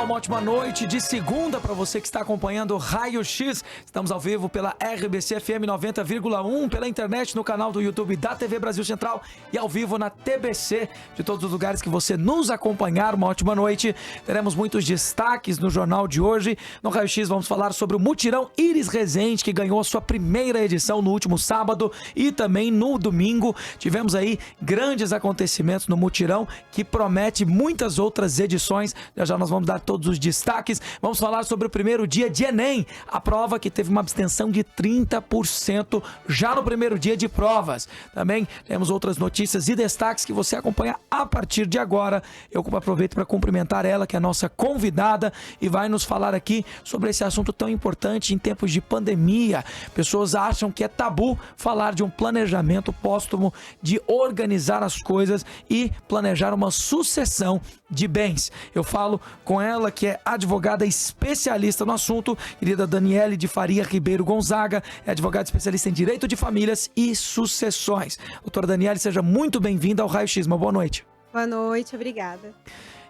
Olá, uma ótima noite de segunda para você que está acompanhando o Raio X. Estamos ao vivo pela RBC FM 90,1, pela internet no canal do YouTube da TV Brasil Central e ao vivo na TBC de todos os lugares que você nos acompanhar. Uma ótima noite. Teremos muitos destaques no jornal de hoje. No Raio X vamos falar sobre o Mutirão Iris Rezende, que ganhou a sua primeira edição no último sábado e também no domingo. Tivemos aí grandes acontecimentos no Mutirão que promete muitas outras edições. Já nós vamos dar todos os destaques. Vamos falar sobre o primeiro dia de Enem, a prova que teve uma abstenção de 30% já no primeiro dia de provas. Também temos outras notícias e destaques que você acompanha a partir de agora. Eu aproveito para cumprimentar ela, que é a nossa convidada, e vai nos falar aqui sobre esse assunto tão importante em tempos de pandemia. Pessoas acham que é tabu falar de um planejamento póstumo, de organizar as coisas e planejar uma sucessão de bens. Eu falo com ela, que é advogada especialista no assunto, querida Daniele de Faria Ribeiro Gonzaga, é advogada especialista em direito de famílias e sucessões. Doutora Daniele, seja muito bem-vinda ao Raio X. Uma boa noite. Boa noite, obrigada.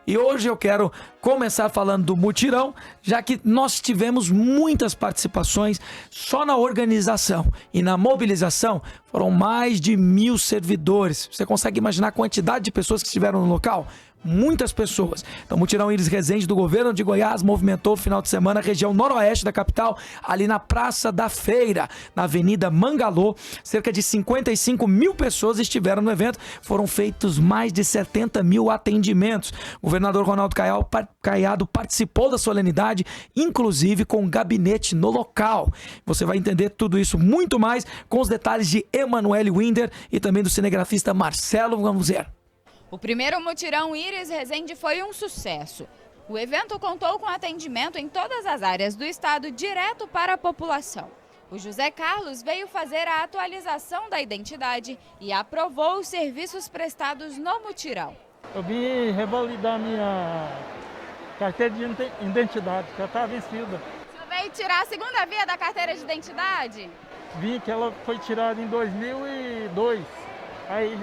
E hoje eu quero começar falando do Mutirão, já que nós tivemos muitas participações só na organização e na mobilização. Foram mais de 1.000 servidores. Você consegue imaginar a quantidade de pessoas que estiveram no local? Muitas pessoas. Então, o Mutirão Iris Rezende do governo de Goiás movimentou no final de semana a região noroeste da capital, ali na Praça da Feira, na Avenida Mangalô. Cerca de 55.000 pessoas estiveram no evento. Foram feitos mais de 70.000 atendimentos. O governador Ronaldo Caiado participou da solenidade, inclusive com um gabinete no local. Você vai entender tudo isso muito mais com os detalhes de Emanuele Winder e também do cinegrafista Marcelo. Vamos ver. O primeiro Mutirão Iris Rezende foi um sucesso. O evento contou com atendimento em todas as áreas do estado direto para a população. O José Carlos veio fazer a atualização da identidade e aprovou os serviços prestados no Mutirão. Eu vim revalidar minha carteira de identidade, que já está vencida. O senhor veio tirar a segunda via da carteira de identidade? Vi que ela foi tirada em 2002, aí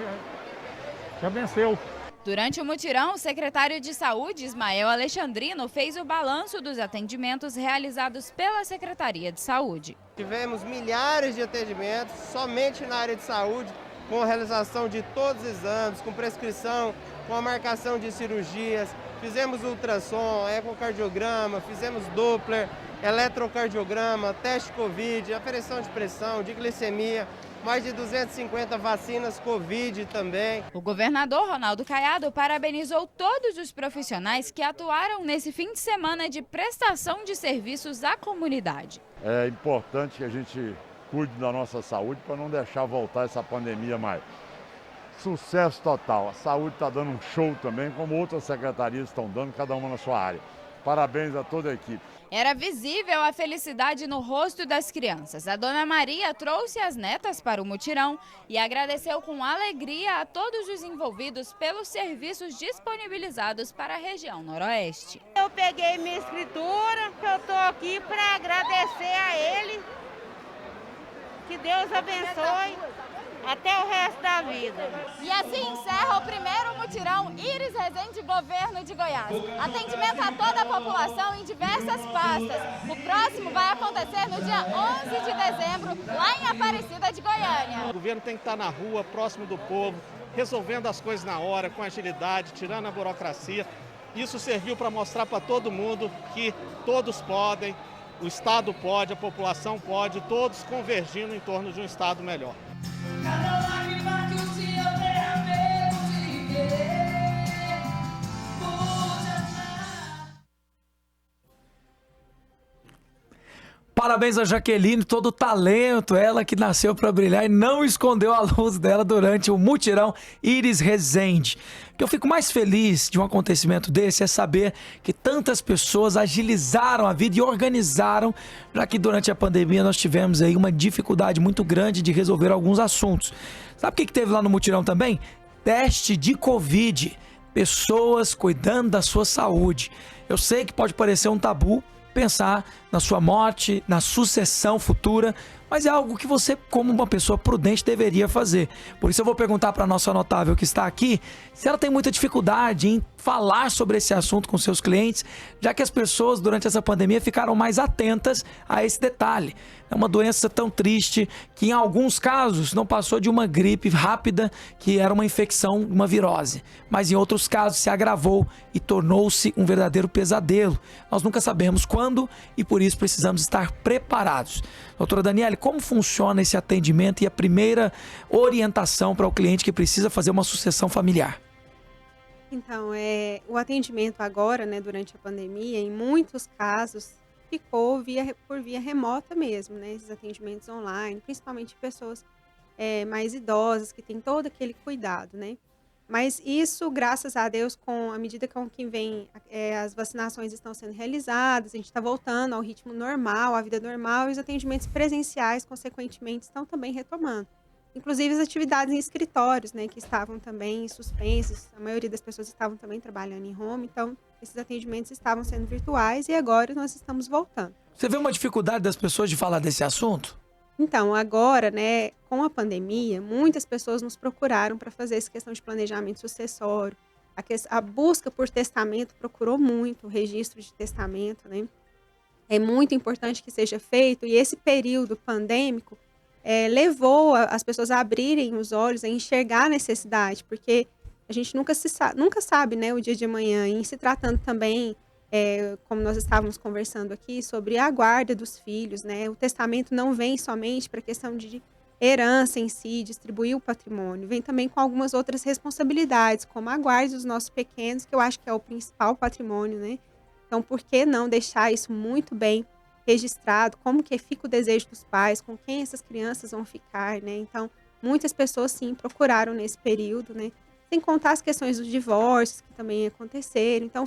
já venceu. Durante o mutirão, o secretário de Saúde, Ismael Alexandrino, fez o balanço dos atendimentos realizados pela Secretaria de Saúde. Tivemos milhares de atendimentos somente na área de saúde, com a realização de todos os exames, com prescrição, com a marcação de cirurgias. Fizemos ultrassom, ecocardiograma, fizemos Doppler, eletrocardiograma, teste Covid, aferição de pressão, de glicemia. Mais de 250 vacinas Covid também. O governador Ronaldo Caiado parabenizou todos os profissionais que atuaram nesse fim de semana de prestação de serviços à comunidade. É importante que a gente cuide da nossa saúde para não deixar voltar essa pandemia mais. Sucesso total. A saúde está dando um show também, como outras secretarias estão dando, cada uma na sua área. Parabéns a toda a equipe. Era visível a felicidade no rosto das crianças. A dona Maria trouxe as netas para o mutirão e agradeceu com alegria a todos os envolvidos pelos serviços disponibilizados para a região noroeste. Eu peguei minha escritura, que eu estou aqui para agradecer a ele. Que Deus abençoe até o resto da vida. E assim encerra o primeiro mutirão Iris Rezende, governo de Goiás. Atendimento a toda a população em diversas pastas. O próximo vai acontecer no dia 11 de dezembro, lá em Aparecida de Goiânia. O governo tem que estar na rua, próximo do povo, resolvendo as coisas na hora, com agilidade, tirando a burocracia. Isso serviu para mostrar para todo mundo que todos podem, o Estado pode, a população pode, todos convergindo em torno de um Estado melhor. Cada lágrima que o Senhor derramou de querer pude amar. Parabéns a Jaqueline, todo o talento, ela que nasceu para brilhar e não escondeu a luz dela durante o Mutirão Iris Rezende. O que eu fico mais feliz de um acontecimento desse é saber que tantas pessoas agilizaram a vida e organizaram, já que durante a pandemia nós tivemos aí uma dificuldade muito grande de resolver alguns assuntos. Sabe o que teve lá no Mutirão também? Teste de Covid, pessoas cuidando da sua saúde. Eu sei que pode parecer um tabu pensar na sua morte, na sucessão futura, mas é algo que você, como uma pessoa prudente, deveria fazer. Por isso eu vou perguntar para a nossa notável que está aqui se ela tem muita dificuldade em falar sobre esse assunto com seus clientes, já que as pessoas durante essa pandemia ficaram mais atentas a esse detalhe. É uma doença tão triste que em alguns casos não passou de uma gripe rápida, que era uma infecção, uma virose, mas em outros casos se agravou e tornou-se um verdadeiro pesadelo. Nós nunca sabemos quando e por isso precisamos estar preparados. Doutora Daniele, como funciona esse atendimento e a primeira orientação para o cliente que precisa fazer uma sucessão familiar? Então, o atendimento agora, né, durante a pandemia, em muitos casos, ficou por via remota mesmo, né? Esses atendimentos online, principalmente pessoas mais idosas, que têm todo aquele cuidado, né? Mas isso, graças a Deus, à medida com que vem, as vacinações estão sendo realizadas, a gente está voltando ao ritmo normal, à vida normal, e os atendimentos presenciais, consequentemente, estão também retomando. Inclusive as atividades em escritórios, né, que estavam também suspensos, a maioria das pessoas estavam também trabalhando em home, então esses atendimentos estavam sendo virtuais e agora nós estamos voltando. Você vê uma dificuldade das pessoas de falar desse assunto? Então, agora, né, com a pandemia, muitas pessoas nos procuraram para fazer essa questão de planejamento sucessório. A busca por testamento procurou muito, o registro de testamento, né? É muito importante que seja feito, e esse período pandêmico levou as pessoas a abrirem os olhos, a enxergar a necessidade, porque a gente nunca sabe, né, o dia de amanhã, e se tratando também, como nós estávamos conversando aqui, sobre a guarda dos filhos, né, o testamento não vem somente para a questão de herança em si, distribuir o patrimônio, vem também com algumas outras responsabilidades, como a guarda dos nossos pequenos, que eu acho que é o principal patrimônio, né, então por que não deixar isso muito bem registrado, como que fica o desejo dos pais, com quem essas crianças vão ficar, né? Então, muitas pessoas, sim, procuraram nesse período, né? Sem contar as questões dos divórcios que também aconteceram. Então,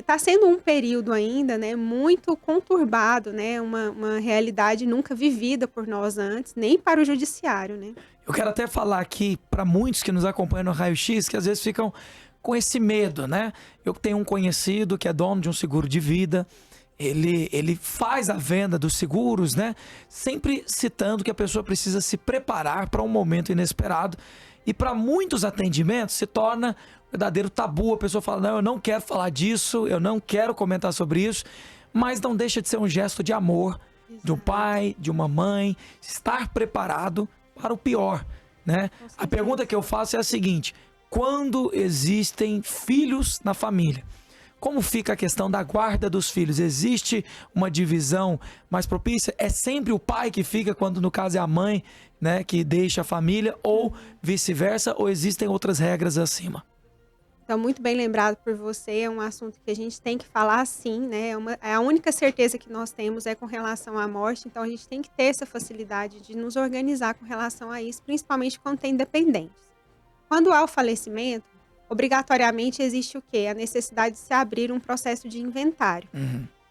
tá sendo um período ainda, né, muito conturbado, né? Uma realidade nunca vivida por nós antes, nem para o judiciário, né? Eu quero até falar aqui para muitos que nos acompanham no Raio X, que às vezes ficam com esse medo, né? Eu tenho um conhecido que é dono de um seguro de vida. Ele faz a venda dos seguros, né? Sempre citando que a pessoa precisa se preparar para um momento inesperado. E para muitos atendimentos se torna um verdadeiro tabu. A pessoa fala, não, eu não quero falar disso, eu não quero comentar sobre isso. Mas não deixa de ser um gesto de amor, de um pai, de uma mãe, estar preparado para o pior, né? A pergunta que eu faço é a seguinte: quando existem filhos na família, como fica a questão da guarda dos filhos? Existe uma divisão mais propícia? É sempre o pai que fica, quando no caso é a mãe, né, que deixa a família, ou vice-versa, ou existem outras regras acima? Então, muito bem lembrado por você, é um assunto que a gente tem que falar sim, né? A única certeza que nós temos é com relação à morte, então a gente tem que ter essa facilidade de nos organizar com relação a isso, principalmente quando tem dependentes. Quando há o falecimento, obrigatoriamente existe o quê? A necessidade de se abrir um processo de inventário.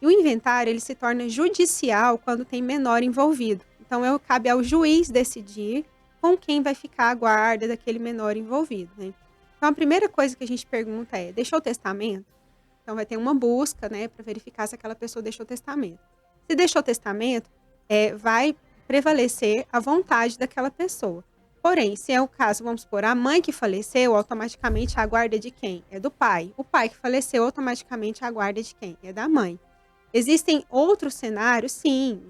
E o inventário, ele se torna judicial quando tem menor envolvido. Então, cabe ao juiz decidir com quem vai ficar a guarda daquele menor envolvido, né? Então, a primeira coisa que a gente pergunta é, deixou testamento? Então, vai ter uma busca, né, para verificar se aquela pessoa deixou testamento. Se deixou testamento, vai prevalecer a vontade daquela pessoa. Porém, se é o caso, vamos supor, a mãe que faleceu, automaticamente a guarda é de quem? É do pai. O pai que faleceu, automaticamente a guarda é de quem? É da mãe. Existem outros cenários, sim,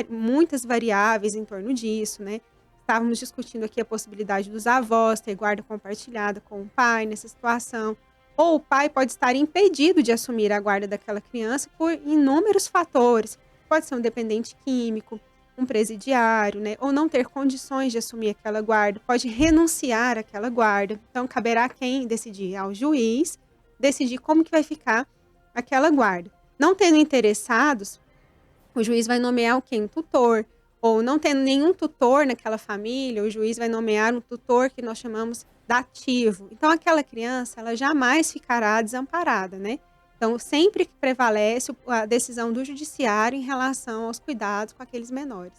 muitas variáveis em torno disso, né? Estávamos discutindo aqui a possibilidade dos avós ter guarda compartilhada com o pai nessa situação. Ou o pai pode estar impedido de assumir a guarda daquela criança por inúmeros fatores. Pode ser um dependente químico, um presidiário, né? Ou não ter condições de assumir aquela guarda, pode renunciar àquela guarda. Então, caberá a quem decidir? Ao juiz decidir como que vai ficar aquela guarda. Não tendo interessados, o juiz vai nomear quem? Um tutor. Ou não tendo nenhum tutor naquela família, o juiz vai nomear um tutor que nós chamamos dativo. Então, aquela criança, ela jamais ficará desamparada, né? Então, sempre que prevalece a decisão do judiciário em relação aos cuidados com aqueles menores.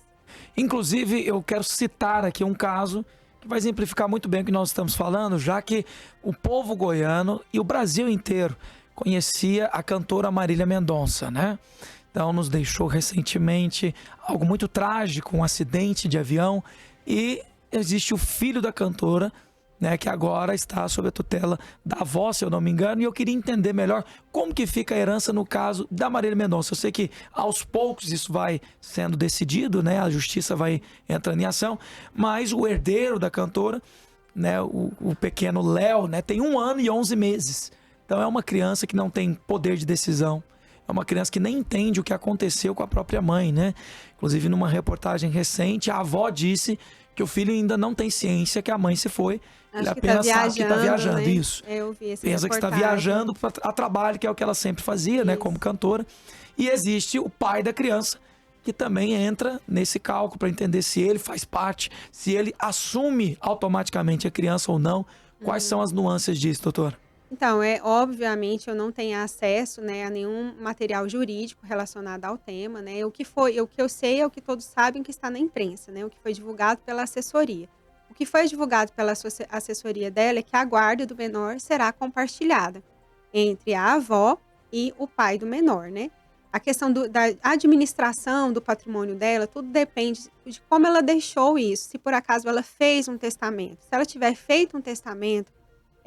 Inclusive, eu quero citar aqui um caso que vai exemplificar muito bem o que nós estamos falando, já que o povo goiano e o Brasil inteiro conhecia a cantora Marília Mendonça, né? Então, nos deixou recentemente algo muito trágico, um acidente de avião. E existe o filho da cantora, né, que agora está sob a tutela da avó, se eu não me engano. E eu queria entender melhor como que fica a herança no caso da Marília Mendonça. Eu sei que aos poucos isso vai sendo decidido, né? A justiça vai entrando em ação. Mas o herdeiro da cantora, né, o pequeno Léo, né, tem 1 ano e 11 meses. Então é uma criança que não tem poder de decisão. É uma criança que nem entende o que aconteceu com a própria mãe, né? Inclusive, numa reportagem recente, a avó disse que o filho ainda não tem ciência que a mãe se foi. Ele apenas sabe que está viajando, né? isso. Eu vi essa Pensa que está reportagem. viajando a trabalho, que é o que ela sempre fazia, né, como cantora. E existe o pai da criança, que também entra nesse cálculo para entender se ele faz parte, se ele assume automaticamente a criança ou não. Quais são as nuances disso, doutora? Então, obviamente eu não tenho acesso, né, a nenhum material jurídico relacionado ao tema, né? O que eu sei é o que todos sabem que está na imprensa, né? O que foi divulgado pela assessoria. O que foi divulgado pela assessoria dela é que a guarda do menor será compartilhada entre a avó e o pai do menor, né? A questão da administração do patrimônio dela, tudo depende de como ela deixou isso. Se por acaso ela fez um testamento. Se ela tiver feito um testamento,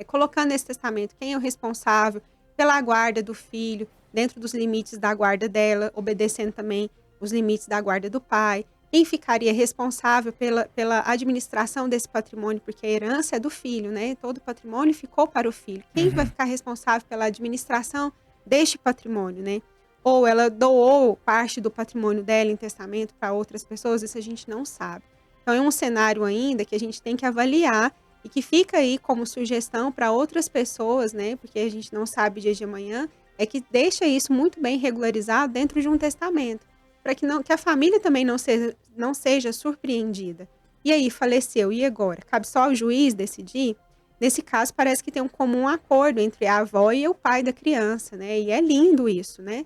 colocando nesse testamento quem é o responsável pela guarda do filho, dentro dos limites da guarda dela, obedecendo também os limites da guarda do pai. Quem ficaria responsável pela administração desse patrimônio, porque a herança é do filho, né? Todo o patrimônio ficou para o filho. Quem vai ficar responsável pela administração deste patrimônio, né? Ou ela doou parte do patrimônio dela em testamento para outras pessoas, isso a gente não sabe. Então é um cenário ainda que a gente tem que avaliar e que fica aí como sugestão para outras pessoas, né? Porque a gente não sabe dia de amanhã, é que deixa isso muito bem regularizado dentro de um testamento, para que a família também não seja surpreendida. E aí, faleceu, e agora? Cabe só ao juiz decidir? Nesse caso, parece que tem um comum acordo entre a avó e o pai da criança, né? E é lindo isso, né?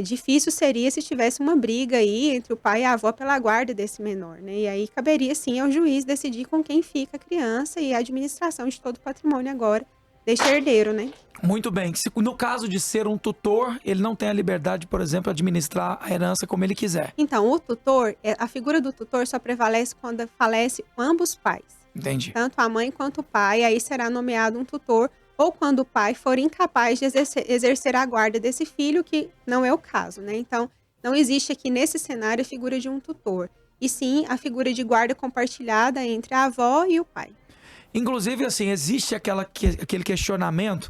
Difícil seria se tivesse uma briga aí entre o pai e a avó pela guarda desse menor, né? E aí caberia sim ao juiz decidir com quem fica a criança e a administração de todo o patrimônio agora deste herdeiro, né? Muito bem. No caso de ser um tutor, ele não tem a liberdade, por exemplo, de administrar a herança como ele quiser. Então, o tutor, a figura do tutor só prevalece quando falece ambos os pais. Entendi. Tanto a mãe quanto o pai, aí será nomeado um tutor, ou quando o pai for incapaz de exercer a guarda desse filho, que não é o caso, né? Então, não existe aqui nesse cenário a figura de um tutor, e sim a figura de guarda compartilhada entre a avó e o pai. Inclusive, assim, existe aquele questionamento,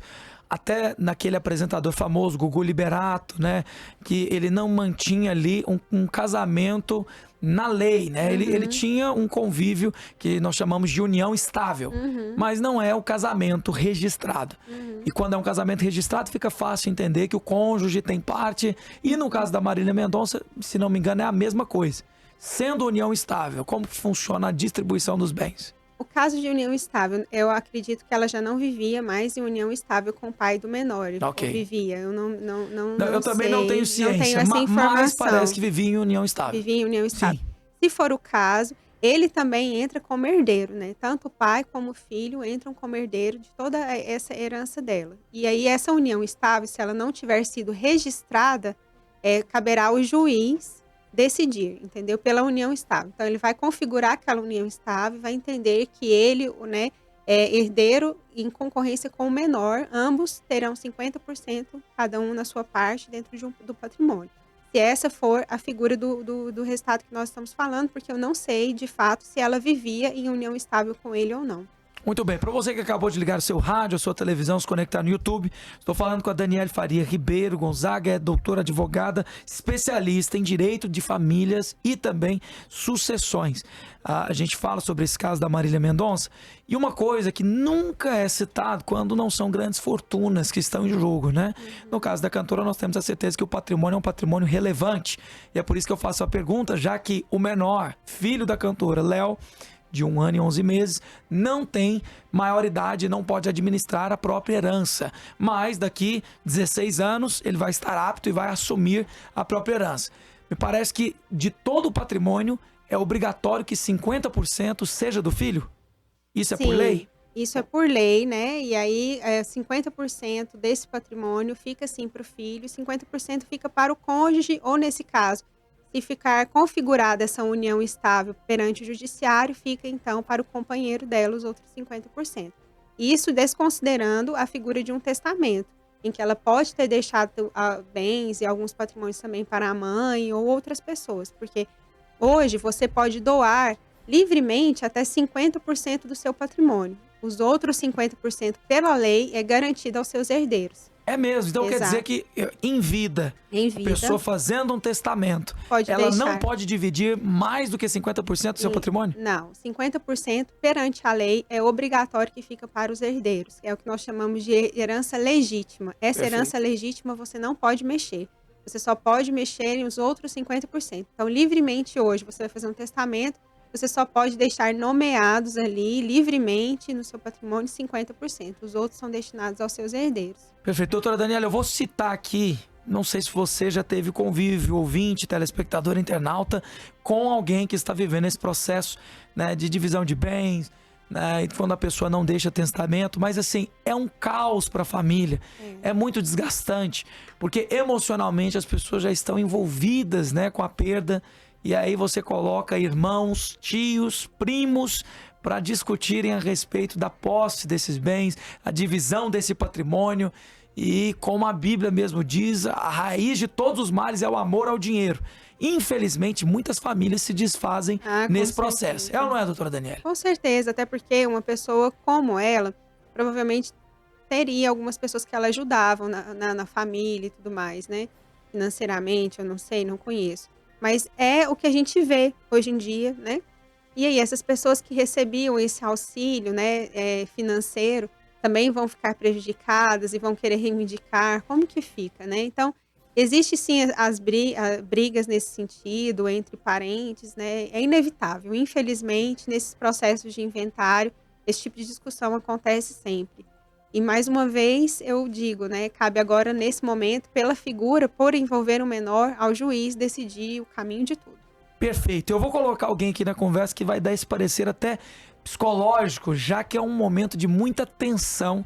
até naquele apresentador famoso, Gugu Liberato, né? Que ele não mantinha ali um casamento na lei, né? Ele tinha um convívio que nós chamamos de união estável, mas não é o casamento registrado. E quando é um casamento registrado, fica fácil entender que o cônjuge tem parte, e no caso da Marília Mendonça, se não me engano, é a mesma coisa. Sendo união estável, como que funciona a distribuição dos bens? O caso de união estável, eu acredito que ela já não vivia mais em união estável com o pai do menor. Ok. Ou vivia, eu não Eu também sei, não tenho ciência, não tenho essa informação. mas parece que vivia em união estável. Vivia em união estável. Sim. Se for o caso, ele também entra como herdeiro, né? Tanto o pai como o filho entram como herdeiro de toda essa herança dela. E aí essa união estável, se ela não tiver sido registrada, caberá ao juiz decidir, entendeu? Pela união estável. Então, ele vai configurar aquela união estável, vai entender que ele, né, é herdeiro em concorrência com o menor, ambos terão 50%, cada um na sua parte, dentro do patrimônio. Se essa for a figura do resultado que nós estamos falando, porque eu não sei, de fato, se ela vivia em união estável com ele ou não. Muito bem, para você que acabou de ligar o seu rádio, a sua televisão, se conectar no YouTube, estou falando com a Daniele Faria Ribeiro Gonzaga, é doutora advogada, especialista em direito de famílias e também sucessões. A gente fala sobre esse caso da Marília Mendonça, e uma coisa que nunca é citado quando não são grandes fortunas que estão em jogo, né? No caso da cantora, nós temos a certeza que o patrimônio é um patrimônio relevante, e é por isso que eu faço a pergunta, já que o menor, filho da cantora, Léo, de 1 ano e 11 meses, não tem maioridade, não pode administrar a própria herança. Mas daqui 16 anos ele vai estar apto e vai assumir a própria herança. Me parece que de todo o patrimônio é obrigatório que 50% seja do filho? Isso é por lei? Isso é por lei, né? E aí 50% desse patrimônio fica assim para o filho, 50% fica para o cônjuge, ou nesse caso, se ficar configurada essa união estável perante o judiciário, fica então para o companheiro dela os outros 50%. Isso desconsiderando a figura de um testamento, em que ela pode ter deixado bens e alguns patrimônios também para a mãe ou outras pessoas, porque hoje você pode doar livremente até 50% do seu patrimônio. Os outros 50% pela lei é garantido aos seus herdeiros. É mesmo, então quer dizer Exato. que em vida, Em a vida, pessoa fazendo um testamento, pode ela não deixar. pode dividir mais do que 50% do seu patrimônio? Não, 50% perante a lei é obrigatório que fica para os herdeiros. É o que nós chamamos de herança legítima. Essa Perfeito. herança legítima você não pode mexer. Você só pode mexer nos outros 50%. Então, livremente hoje, você vai fazer um testamento, você só pode deixar nomeados ali, livremente, no seu patrimônio, 50%. Os outros são destinados aos seus herdeiros. Perfeito. Doutora Daniela, eu vou citar aqui, não sei se você já teve convívio, ouvinte, telespectador, internauta, com alguém que está vivendo esse processo, né, de divisão de bens, né, quando a pessoa não deixa testamento, mas assim, é um caos para a família, é muito desgastante, porque emocionalmente as pessoas já estão envolvidas, né, com a perda, e aí você coloca irmãos, tios, primos para discutirem a respeito da posse desses bens, a divisão desse patrimônio. E como a Bíblia mesmo diz, a raiz de todos os males é o amor ao dinheiro. Infelizmente, muitas famílias se desfazem Com nesse processo. certeza. É ou não é, doutora Daniela? Com certeza, até porque uma pessoa como ela, provavelmente teria algumas pessoas que ela ajudavam na família e tudo mais, né? Financeiramente, eu não sei, não conheço. Mas é o que a gente vê hoje em dia, né? E aí, essas pessoas que recebiam esse auxílio, né, financeiro, também vão ficar prejudicadas e vão querer reivindicar. Como que fica, né? Então, existe sim as brigas nesse sentido entre parentes, né? É inevitável. Infelizmente, nesses processos de inventário, esse tipo de discussão acontece sempre. E mais uma vez, eu digo, né? Cabe agora, nesse momento, pela figura, por envolver o menor, ao juiz decidir o caminho de tudo. Perfeito. Eu vou colocar alguém aqui na conversa que vai dar esse parecer até psicológico, já que é um momento de muita tensão.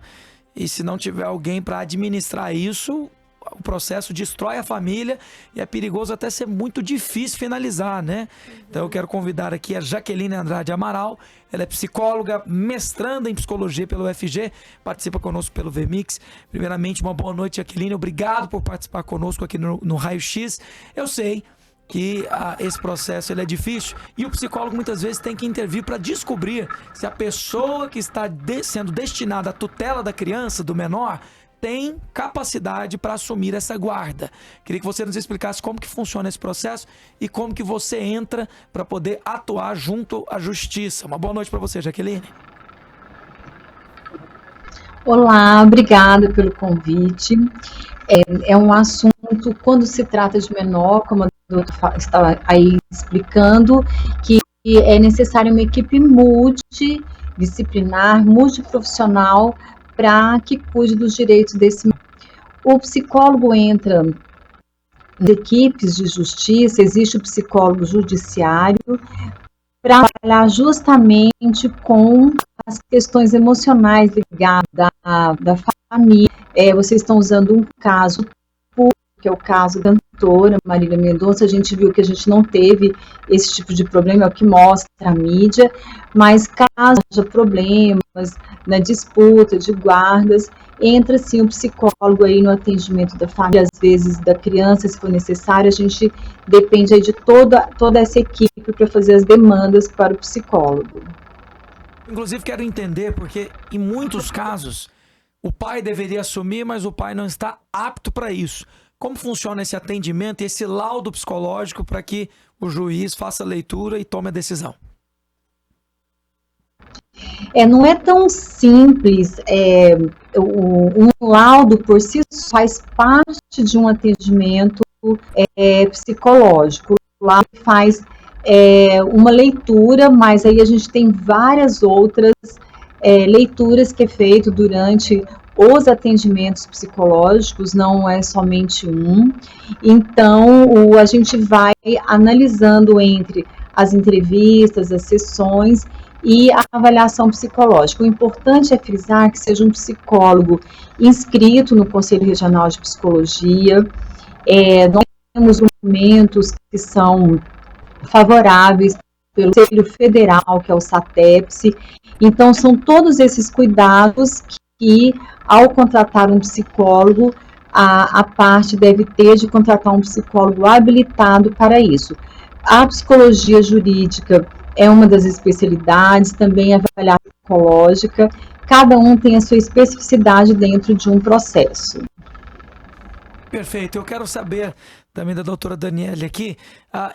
E se não tiver alguém para administrar isso, o processo destrói a família e é perigoso até ser muito difícil finalizar, né? Então eu quero convidar aqui a Jaqueline Andrade Amaral. Ela é psicóloga, mestranda em psicologia pelo UFG, participa conosco pelo VMix. Primeiramente, uma boa noite, Jaqueline. Obrigado por participar conosco aqui no Raio X. Eu sei que esse processo ele é difícil e o psicólogo muitas vezes tem que intervir para descobrir se a pessoa que está sendo destinada à tutela da criança, do menor, tem capacidade para assumir essa guarda. Queria que você nos explicasse como que funciona esse processo e como que você entra para poder atuar junto à justiça. Uma boa noite para você, Jaqueline. Olá, obrigada pelo convite. É um assunto, quando se trata de menor, como a doutora estava aí explicando, que é necessária uma equipe multidisciplinar, multiprofissional, para que cuide dos direitos desse menor. O psicólogo entra nas equipes de justiça, existe o psicólogo judiciário, para trabalhar justamente com as questões emocionais ligadas da família. Vocês estão usando um caso público, que é o caso da cantora Marília Mendonça. A gente viu que a gente não teve esse tipo de problema, é o que mostra a mídia, mas caso haja problemas na disputa de guardas, entra sim o psicólogo aí no atendimento da família, às vezes da criança, se for necessário. A gente depende aí de toda essa equipe para fazer as demandas para o psicólogo. Inclusive quero entender, porque em muitos casos o pai deveria assumir, mas o pai não está apto para isso. Como funciona esse atendimento e esse laudo psicológico para que o juiz faça a leitura e tome a decisão? Não é tão simples. Um laudo por si só faz parte de um atendimento psicológico. O laudo faz uma leitura, mas aí a gente tem várias outras leituras que é feito durante os atendimentos psicológicos, não é somente um. Então, a gente vai analisando entre as entrevistas, as sessões, e a avaliação psicológica. O importante é frisar que seja um psicólogo inscrito no Conselho Regional de Psicologia. Nós temos documentos que são favoráveis pelo Conselho Federal, que é o SATEPS. Então, são todos esses cuidados que, ao contratar um psicólogo, a parte deve ter de contratar um psicólogo habilitado para isso. A psicologia jurídica é uma das especialidades, também a avaliação psicológica, cada um tem a sua especificidade dentro de um processo. Perfeito. Eu quero saber também da doutora Daniele aqui,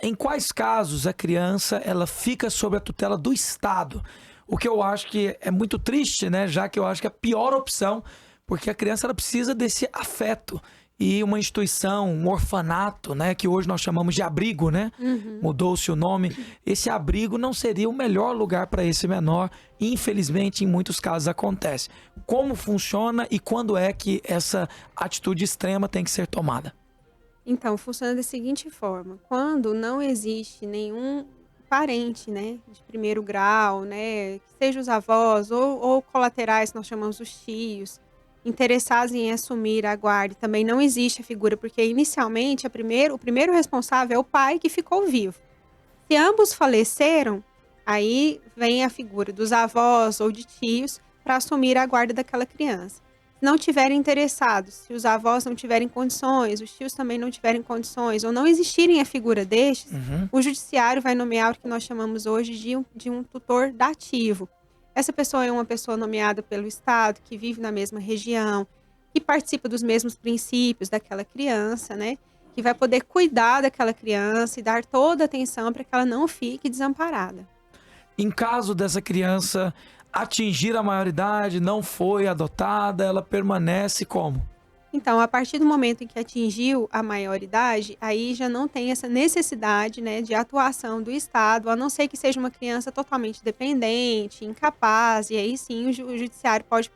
em quais casos a criança ela fica sob a tutela do Estado? O que eu acho que é muito triste, né? Já que eu acho que é a pior opção, porque a criança ela precisa desse afeto. E uma instituição, um orfanato, né, que hoje nós chamamos de abrigo, né? Mudou-se o nome. Esse abrigo não seria o melhor lugar para esse menor. Infelizmente, em muitos casos acontece. Como funciona e quando é que essa atitude extrema tem que ser tomada? Então, funciona da seguinte forma: quando não existe nenhum parente, né, de primeiro grau, né, que seja os avós ou colaterais, nós chamamos os tios, interessados em assumir a guarda, também não existe a figura, porque inicialmente o primeiro responsável é o pai que ficou vivo. Se ambos faleceram, aí vem a figura dos avós ou de tios para assumir a guarda daquela criança. Se não tiverem interessados, se os avós não tiverem condições, os tios também não tiverem condições, ou não existirem a figura destes, o judiciário vai nomear o que nós chamamos hoje de um tutor dativo. Essa pessoa é uma pessoa nomeada pelo Estado, que vive na mesma região, que participa dos mesmos princípios daquela criança, né? Que vai poder cuidar daquela criança e dar toda a atenção para que ela não fique desamparada. Em caso dessa criança atingir a maioridade, não foi adotada, ela permanece como? Então, a partir do momento em que atingiu a maioridade, aí já não tem essa necessidade, né, de atuação do Estado, a não ser que seja uma criança totalmente dependente, incapaz, e aí sim o judiciário pode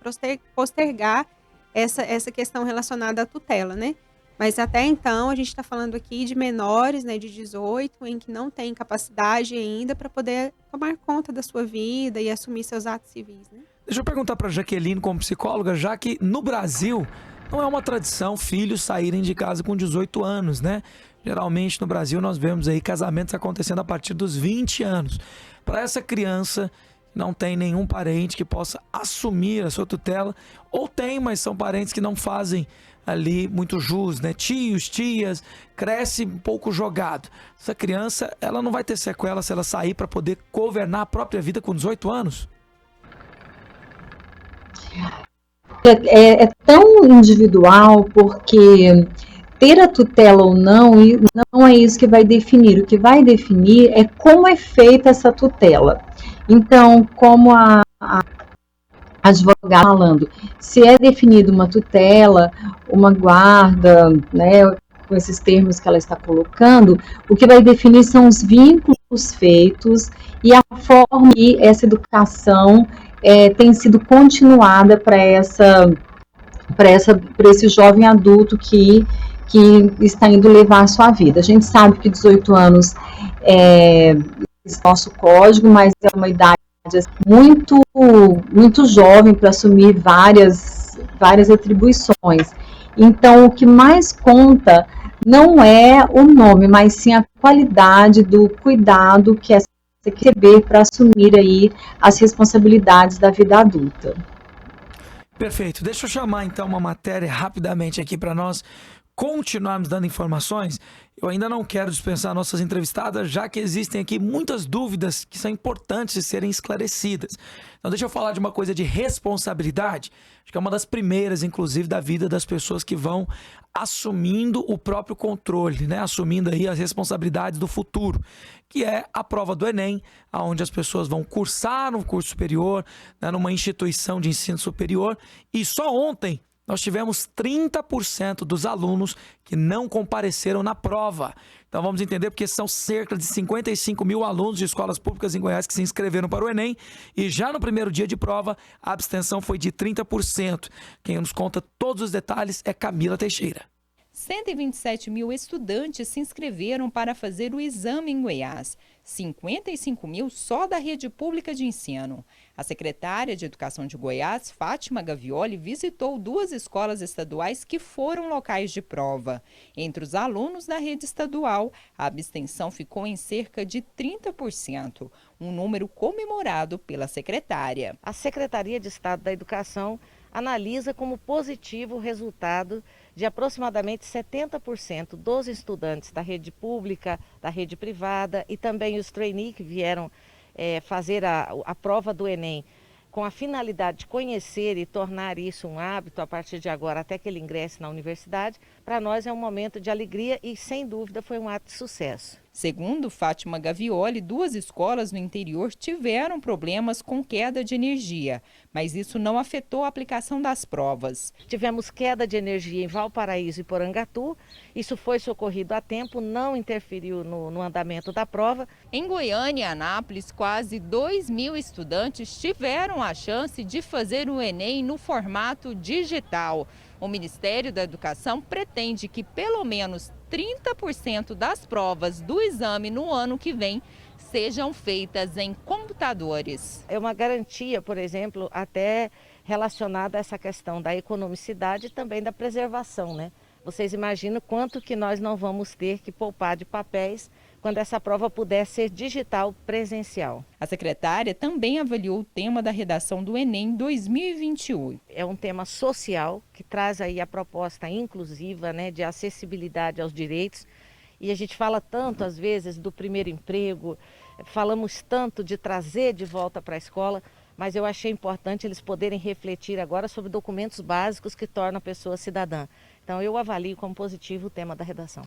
postergar essa questão relacionada à tutela, né? Mas até então a gente está falando aqui de menores, né, de 18, em que não tem capacidade ainda para poder tomar conta da sua vida e assumir seus atos civis, né? Deixa eu perguntar para a Jaqueline, como psicóloga, já que no Brasil não é uma tradição filhos saírem de casa com 18 anos, né? Geralmente no Brasil nós vemos aí casamentos acontecendo a partir dos 20 anos. Para essa criança não tem nenhum parente que possa assumir a sua tutela, ou tem, mas são parentes que não fazem ali muito jus, né? Tios, tias, cresce um pouco jogado. Essa criança, ela não vai ter sequela se ela sair para poder governar a própria vida com 18 anos? É tão individual, porque ter a tutela ou não é isso que vai definir. O que vai definir é como é feita essa tutela. Então, como a advogada falando, se é definida uma tutela, uma guarda, né, com esses termos que ela está colocando, o que vai definir são os vínculos feitos e a forma que essa educação tem sido continuada para esse jovem adulto que está indo levar a sua vida. A gente sabe que 18 anos é nosso código, mas é uma idade muito, muito jovem para assumir várias atribuições. Então, o que mais conta não é o nome, mas sim a qualidade do cuidado que essa receber para assumir aí as responsabilidades da vida adulta. Perfeito. Deixa eu chamar então uma matéria rapidamente aqui para nós continuarmos dando informações. Eu ainda não quero dispensar nossas entrevistadas, já que existem aqui muitas dúvidas que são importantes de serem esclarecidas. Então deixa eu falar de uma coisa de responsabilidade, acho que é uma das primeiras, inclusive, da vida das pessoas que vão assumindo o próprio controle, né? Assumindo aí as responsabilidades do futuro, que é a prova do Enem, onde as pessoas vão cursar um curso superior, né, numa instituição de ensino superior, e só ontem nós tivemos 30% dos alunos que não compareceram na prova. Então vamos entender, porque são cerca de 55 mil alunos de escolas públicas em Goiás que se inscreveram para o Enem, e já no primeiro dia de prova a abstenção foi de 30%. Quem nos conta todos os detalhes é Camila Teixeira. 127 mil estudantes se inscreveram para fazer o exame em Goiás. 55 mil só da rede pública de ensino. A secretária de Educação de Goiás, Fátima Gavioli, visitou 2 escolas estaduais que foram locais de prova. Entre os alunos da rede estadual, a abstenção ficou em cerca de 30%, um número comemorado pela secretária. A Secretaria de Estado da Educação analisa como positivo o resultado de aproximadamente 70% dos estudantes da rede pública, da rede privada e também os trainee que vieram fazer a prova do Enem com a finalidade de conhecer e tornar isso um hábito a partir de agora até que ele ingresse na universidade. Para nós é um momento de alegria e, sem dúvida, foi um ato de sucesso. Segundo Fátima Gavioli, 2 escolas no interior tiveram problemas com queda de energia, mas isso não afetou a aplicação das provas. Tivemos queda de energia em Valparaíso e Porangatu, isso foi socorrido a tempo, não interferiu no andamento da prova. Em Goiânia e Anápolis, quase 2.000 estudantes tiveram a chance de fazer o Enem no formato digital. O Ministério da Educação pretende que pelo menos 30% das provas do exame no ano que vem sejam feitas em computadores. É uma garantia, por exemplo, até relacionada a essa questão da economicidade e também da preservação, né? Vocês imaginam quanto que nós não vamos ter que poupar de papéis quando essa prova puder ser digital presencial. A secretária também avaliou o tema da redação do Enem 2021. É um tema social que traz aí a proposta inclusiva, né, de acessibilidade aos direitos. E a gente fala tanto, às vezes, do primeiro emprego, falamos tanto de trazer de volta para a escola, mas eu achei importante eles poderem refletir agora sobre documentos básicos que tornam a pessoa cidadã. Então eu avalio como positivo o tema da redação.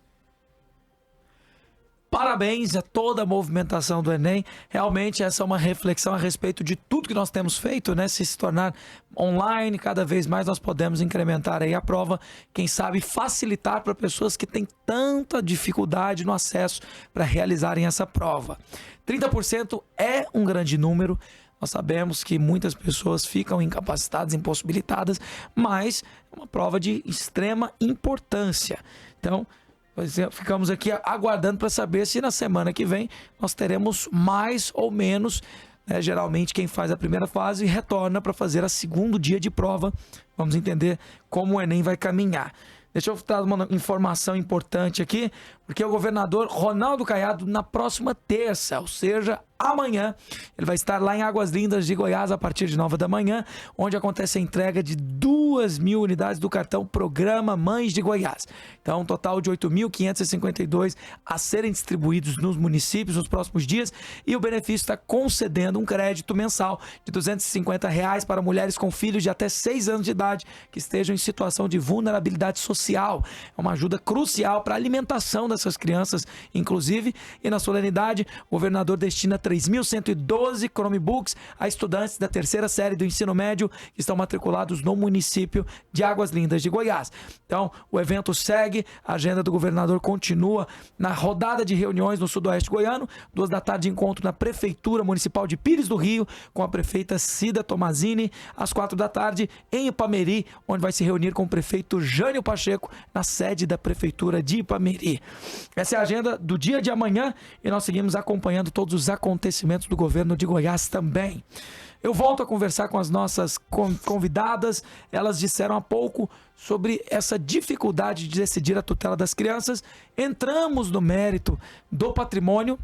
Parabéns a toda a movimentação do Enem. Realmente essa é uma reflexão a respeito de tudo que nós temos feito, né? Se tornar online, cada vez mais nós podemos incrementar aí a prova, quem sabe facilitar para pessoas que têm tanta dificuldade no acesso para realizarem essa prova. 30% é um grande número. Nós sabemos que muitas pessoas ficam incapacitadas, impossibilitadas, mas é uma prova de extrema importância. Então, ficamos aqui aguardando para saber se na semana que vem nós teremos mais ou menos, né? Geralmente quem faz a primeira fase retorna para fazer a segundo dia de prova. Vamos entender como o Enem vai caminhar. Deixa eu dar uma informação importante aqui, porque o governador Ronaldo Caiado, na próxima terça, ou seja, amanhã, ele vai estar lá em Águas Lindas de Goiás a partir de 9 da manhã, onde acontece a entrega de 2.000 unidades do cartão Programa Mães de Goiás. Então, um total de 8.552 a serem distribuídos nos municípios nos próximos dias, e o benefício está concedendo um crédito mensal de R$ 250 para mulheres com filhos de até 6 anos de idade que estejam em situação de vulnerabilidade social. É uma ajuda crucial para a alimentação dessas crianças, inclusive, e na solenidade, o governador destina 3.112 Chromebooks a estudantes da 3ª série do ensino médio que estão matriculados no município de Águas Lindas de Goiás. Então, o evento segue, a agenda do governador continua na rodada de reuniões no sudoeste goiano, 2 da tarde encontro na Prefeitura Municipal de Pires do Rio com a prefeita Cida Tomazini, às 4 da tarde em Ipameri, onde vai se reunir com o prefeito Jânio Pacheco na sede da Prefeitura de Ipameri. Essa é a agenda do dia de amanhã e nós seguimos acompanhando todos os acontecimentos do governo de Goiás também. Eu volto a conversar com as nossas convidadas. Elas disseram há pouco sobre essa dificuldade de decidir a tutela das crianças. Entramos no mérito do patrimônio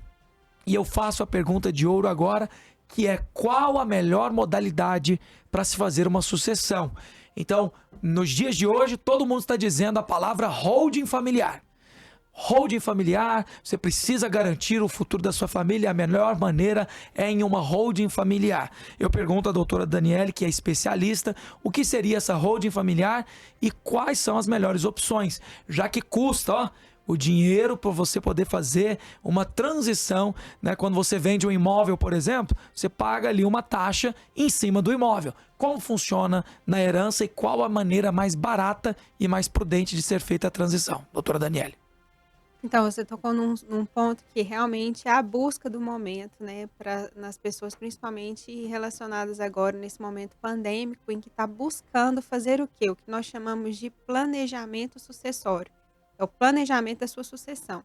e eu faço a pergunta de ouro agora, que é: qual a melhor modalidade para se fazer uma sucessão? Então, nos dias de hoje, todo mundo está dizendo a palavra holding familiar. Holding familiar, você precisa garantir o futuro da sua família, a melhor maneira é em uma holding familiar. Eu pergunto à doutora Daniele, que é especialista, o que seria essa holding familiar e quais são as melhores opções, já que custa, o dinheiro para você poder fazer uma transição, né? Quando você vende um imóvel, por exemplo, você paga ali uma taxa em cima do imóvel. Como funciona na herança e qual a maneira mais barata e mais prudente de ser feita a transição? Doutora Daniele. Então, você tocou num ponto que realmente é a busca do momento, né, nas pessoas, principalmente relacionadas agora nesse momento pandêmico, em que está buscando fazer o quê? O que nós chamamos de planejamento sucessório. É o planejamento da sua sucessão,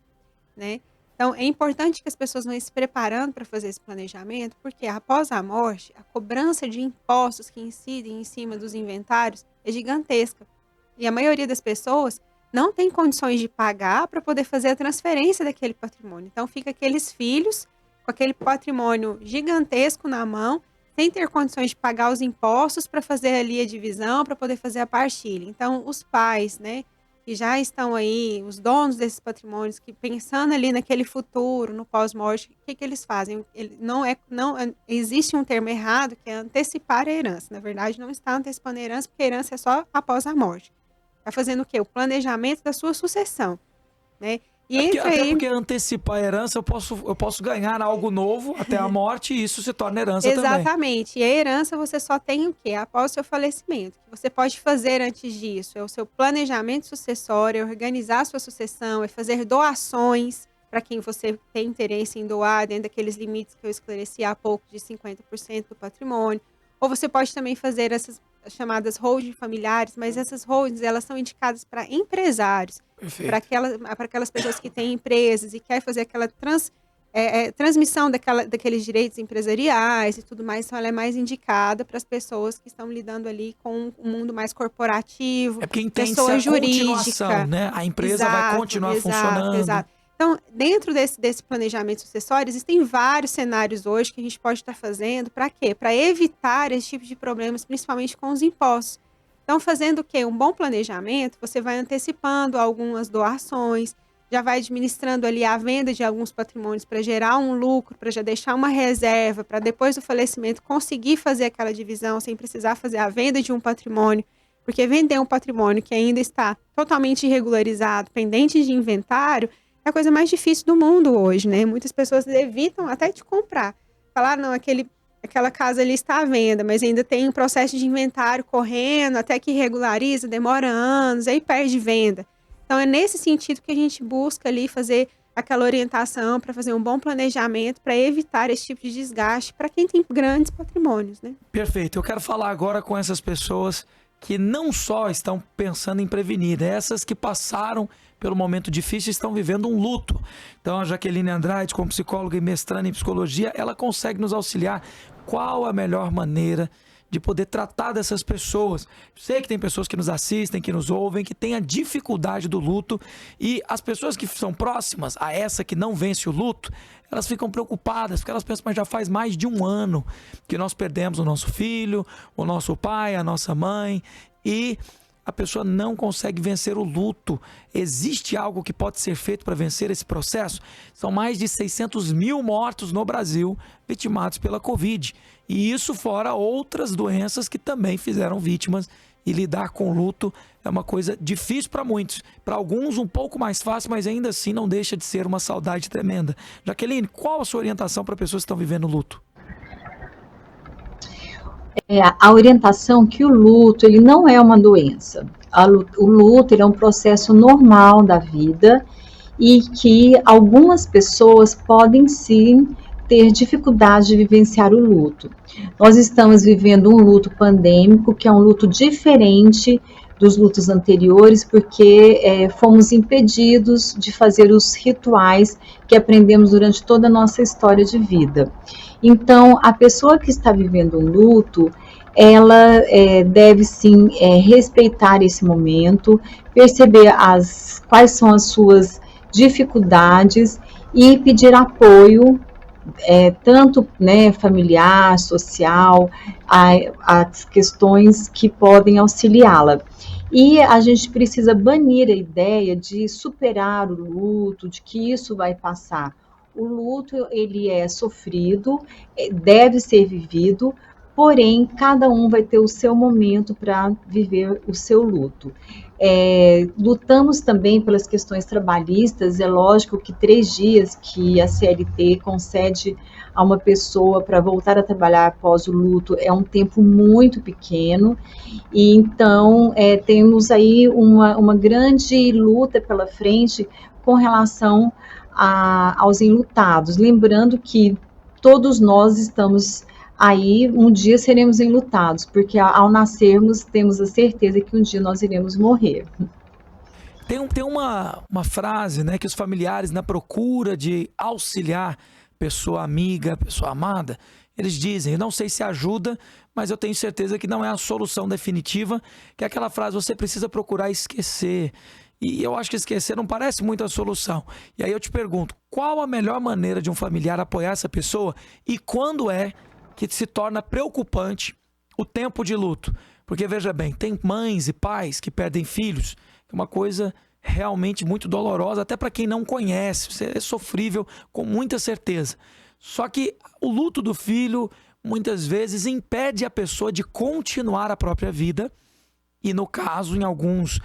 né? Então, Então, é importante que as pessoas vão se preparando para fazer esse planejamento, porque após a morte, a cobrança de impostos que incidem em cima dos inventários é gigantesca. E a maioria das pessoas não tem condições de pagar para poder fazer a transferência daquele patrimônio. Então, fica aqueles filhos com aquele patrimônio gigantesco na mão, sem ter condições de pagar os impostos para fazer ali a divisão, para poder fazer a partilha. Então, os pais, né, que já estão aí, os donos desses patrimônios, que pensando ali naquele futuro, no pós-morte, o que eles fazem? Existe um termo errado, que é antecipar a herança. Na verdade, não está antecipando a herança, porque a herança é só após a morte. Está fazendo o quê? O planejamento da sua sucessão, né? E Até porque antecipar a herança, eu posso ganhar algo novo até a morte e isso se torna herança também. Exatamente. E a herança você só tem o quê? Após o seu falecimento. O que você pode fazer antes disso é o seu planejamento sucessório, é organizar a sua sucessão, é fazer doações para quem você tem interesse em doar, dentro daqueles limites que eu esclareci há pouco, de 50% do patrimônio. Ou você pode também fazer essas chamadas holding familiares, mas essas holdings, elas são indicadas para empresários, para aquelas pessoas que têm empresas e querem fazer aquela transmissão daqueles direitos empresariais e tudo mais. Então, ela é mais indicada para as pessoas que estão lidando ali com um mundo mais corporativo, porque entende pessoa a jurídica. continuação, né? A empresa vai continuar funcionando. Exato. Então, dentro desse planejamento sucessório, existem vários cenários hoje que a gente pode estar fazendo. Para quê? Para evitar esse tipo de problemas, principalmente com os impostos. Então, fazendo o quê? Um bom planejamento, você vai antecipando algumas doações, já vai administrando ali a venda de alguns patrimônios para gerar um lucro, para já deixar uma reserva, para depois do falecimento conseguir fazer aquela divisão sem precisar fazer a venda de um patrimônio. Porque vender um patrimônio que ainda está totalmente irregularizado, pendente de inventário, é a coisa mais difícil do mundo hoje, né? Muitas pessoas evitam até de comprar. Falar, não, aquela casa ali está à venda, mas ainda tem um processo de inventário correndo, até que regulariza, demora anos, aí perde venda. Então, é nesse sentido que a gente busca ali fazer aquela orientação para fazer um bom planejamento, para evitar esse tipo de desgaste para quem tem grandes patrimônios, né? Perfeito. Eu quero falar agora com essas pessoas que não só estão pensando em prevenir, essas que passaram pelo momento difícil e estão vivendo um luto. Então, a Jaqueline Andrade, como psicóloga e mestranda em psicologia, ela consegue nos auxiliar qual a melhor maneira de poder tratar dessas pessoas. Sei que tem pessoas que nos assistem, que nos ouvem, que têm a dificuldade do luto, e as pessoas que são próximas a essa que não vence o luto, elas ficam preocupadas, porque elas pensam, mas já faz mais de um ano que nós perdemos o nosso filho, o nosso pai, a nossa mãe, e a pessoa não consegue vencer o luto. Existe algo que pode ser feito para vencer esse processo? São mais de 600 mil mortos no Brasil vitimados pela Covid. E isso fora outras doenças que também fizeram vítimas. E lidar com luto é uma coisa difícil para muitos. Para alguns um pouco mais fácil, mas ainda assim não deixa de ser uma saudade tremenda. Jaqueline, qual a sua orientação para pessoas que estão vivendo luto? A orientação que o luto, ele não é uma doença. O luto, ele é um processo normal da vida e que algumas pessoas podem sim ter dificuldade de vivenciar o luto. Nós estamos vivendo um luto pandêmico, que é um luto diferente dos lutos anteriores, porque fomos impedidos de fazer os rituais que aprendemos durante toda a nossa história de vida. Então, a pessoa que está vivendo um luto, ela deve sim respeitar esse momento, perceber quais são as suas dificuldades e pedir apoio, tanto familiar, social, as questões que podem auxiliá-la. E a gente precisa banir a ideia de superar o luto, de que isso vai passar. O luto, ele é sofrido, deve ser vivido, porém, cada um vai ter o seu momento para viver o seu luto. Lutamos também pelas questões trabalhistas. É lógico que 3 dias que a CLT concede a uma pessoa para voltar a trabalhar após o luto é um tempo muito pequeno, e então temos aí uma grande luta pela frente com relação aos enlutados. Lembrando que todos nós estamos aí, um dia seremos enlutados, porque ao nascermos temos a certeza que um dia nós iremos morrer. Tem uma frase, né, que os familiares, na procura de auxiliar pessoa amiga, pessoa amada, eles dizem, eu não sei se ajuda, mas eu tenho certeza que não é a solução definitiva, que é aquela frase, você precisa procurar esquecer. E eu acho que esquecer não parece muito a solução. E aí eu te pergunto, qual a melhor maneira de um familiar apoiar essa pessoa e quando é que se torna preocupante o tempo de luto? Porque, veja bem, tem mães e pais que perdem filhos, que é uma coisa realmente muito dolorosa, até para quem não conhece, é sofrível com muita certeza. Só que o luto do filho, muitas vezes, impede a pessoa de continuar a própria vida e, no caso, em alguns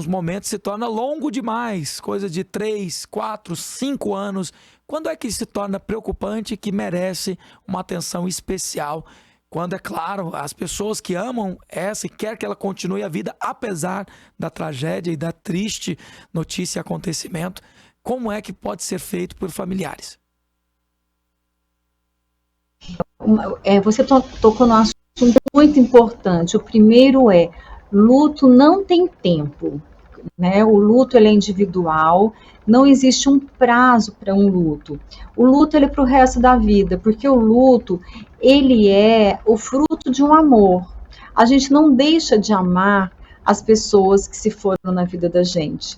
momentos, se torna longo demais, coisa de 3, 4, 5 anos. Quando é que se torna preocupante, que merece uma atenção especial? Quando, é claro, as pessoas que amam essa e querem que ela continue a vida, apesar da tragédia e da triste notícia e acontecimento, como é que pode ser feito por familiares? Você tocou num assunto muito importante. O primeiro é, luto não tem tempo, né? O luto ele é individual, não existe um prazo para um luto. O luto ele é para o resto da vida, porque o luto ele é o fruto de um amor. A gente não deixa de amar as pessoas que se foram na vida da gente.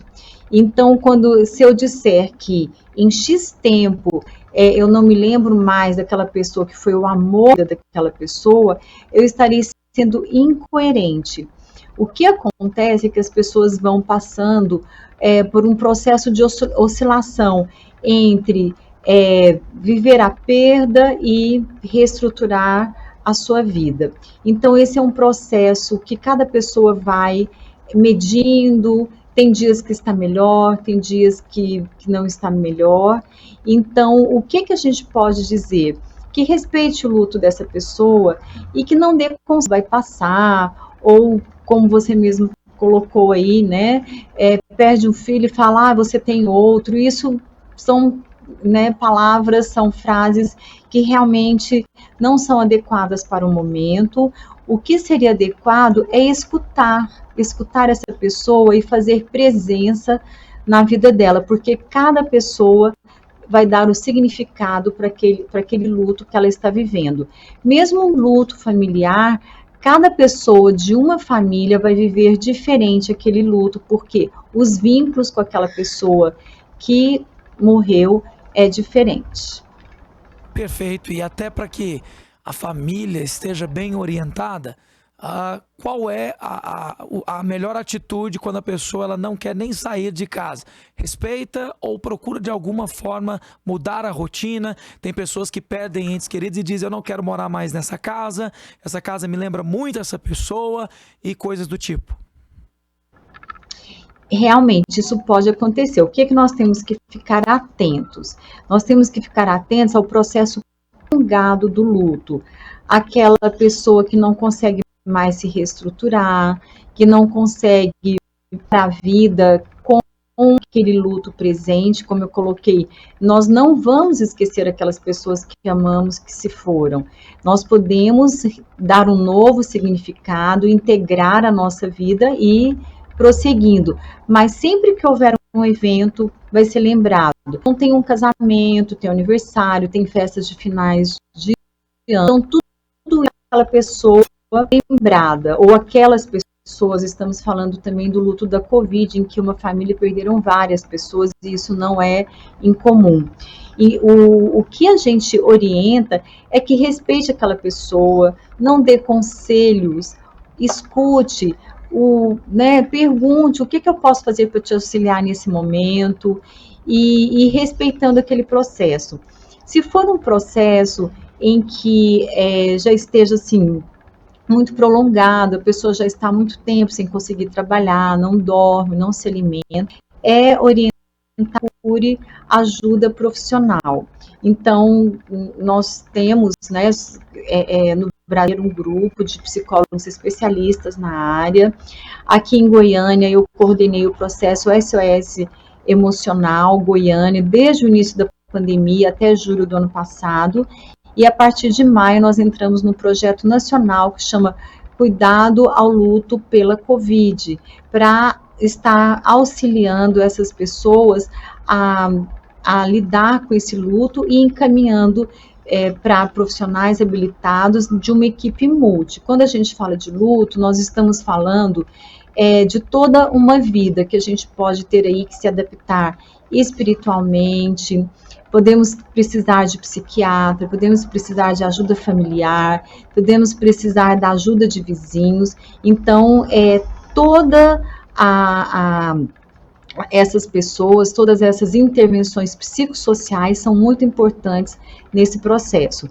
Então, se eu disser que em X tempo eu não me lembro mais daquela pessoa que foi o amor daquela pessoa, eu estaria sendo incoerente. O que acontece é que as pessoas vão passando por um processo de oscilação entre viver a perda e reestruturar a sua vida. Então, esse é um processo que cada pessoa vai medindo. Tem dias que está melhor, tem dias que não está melhor. Então, o que a gente pode dizer? Que respeite o luto dessa pessoa e que não dê como vai passar, ou como você mesmo colocou aí, né? Perde um filho e fala, você tem outro. Isso são, né, palavras, são frases que realmente não são adequadas para o momento. O que seria adequado é escutar essa pessoa e fazer presença na vida dela, porque cada pessoa vai dar o significado para aquele luto que ela está vivendo. Mesmo um luto familiar, cada pessoa de uma família vai viver diferente aquele luto, porque os vínculos com aquela pessoa que morreu é diferente. Perfeito. E até para que a família esteja bem orientada, qual é a melhor atitude quando a pessoa ela não quer nem sair de casa? Respeita ou procura de alguma forma mudar a rotina? Tem pessoas que perdem entes queridos e dizem, eu não quero morar mais nessa casa, essa casa me lembra muito essa pessoa e coisas do tipo. Realmente, isso pode acontecer. O que nós temos que ficar atentos? Nós temos que ficar atentos ao processo prolongado do luto. Aquela pessoa que não consegue mais se reestruturar, que não consegue ir para a vida com aquele luto presente, como eu coloquei, nós não vamos esquecer aquelas pessoas que amamos, que se foram. Nós podemos dar um novo significado, integrar a nossa vida e prosseguindo, mas sempre que houver um evento, vai ser lembrado. Então, tem um casamento, tem aniversário, tem festas de finais de ano, então tudo aquela pessoa lembrada, ou aquelas pessoas, estamos falando também do luto da Covid, em que uma família perderam várias pessoas, e isso não é incomum. E o que a gente orienta é que respeite aquela pessoa, não dê conselhos, escute, pergunte o que eu posso fazer para te auxiliar nesse momento, e respeitando aquele processo. Se for um processo em que já esteja assim, muito prolongado, a pessoa já está há muito tempo sem conseguir trabalhar, não dorme, não se alimenta, orientar por ajuda profissional. Então, nós temos, né, no Brasil, um grupo de psicólogos especialistas na área. Aqui em Goiânia, eu coordenei o processo SOS Emocional Goiânia, desde o início da pandemia até julho do ano passado, e a partir de maio nós entramos no projeto nacional que chama Cuidado ao Luto pela Covid, para estar auxiliando essas pessoas a lidar com esse luto e encaminhando para profissionais habilitados de uma equipe multi. Quando a gente fala de luto, nós estamos falando de toda uma vida que a gente pode ter aí que se adaptar espiritualmente, podemos precisar de psiquiatra, podemos precisar de ajuda familiar, podemos precisar da ajuda de vizinhos. Então, toda essas pessoas, todas essas intervenções psicossociais são muito importantes nesse processo.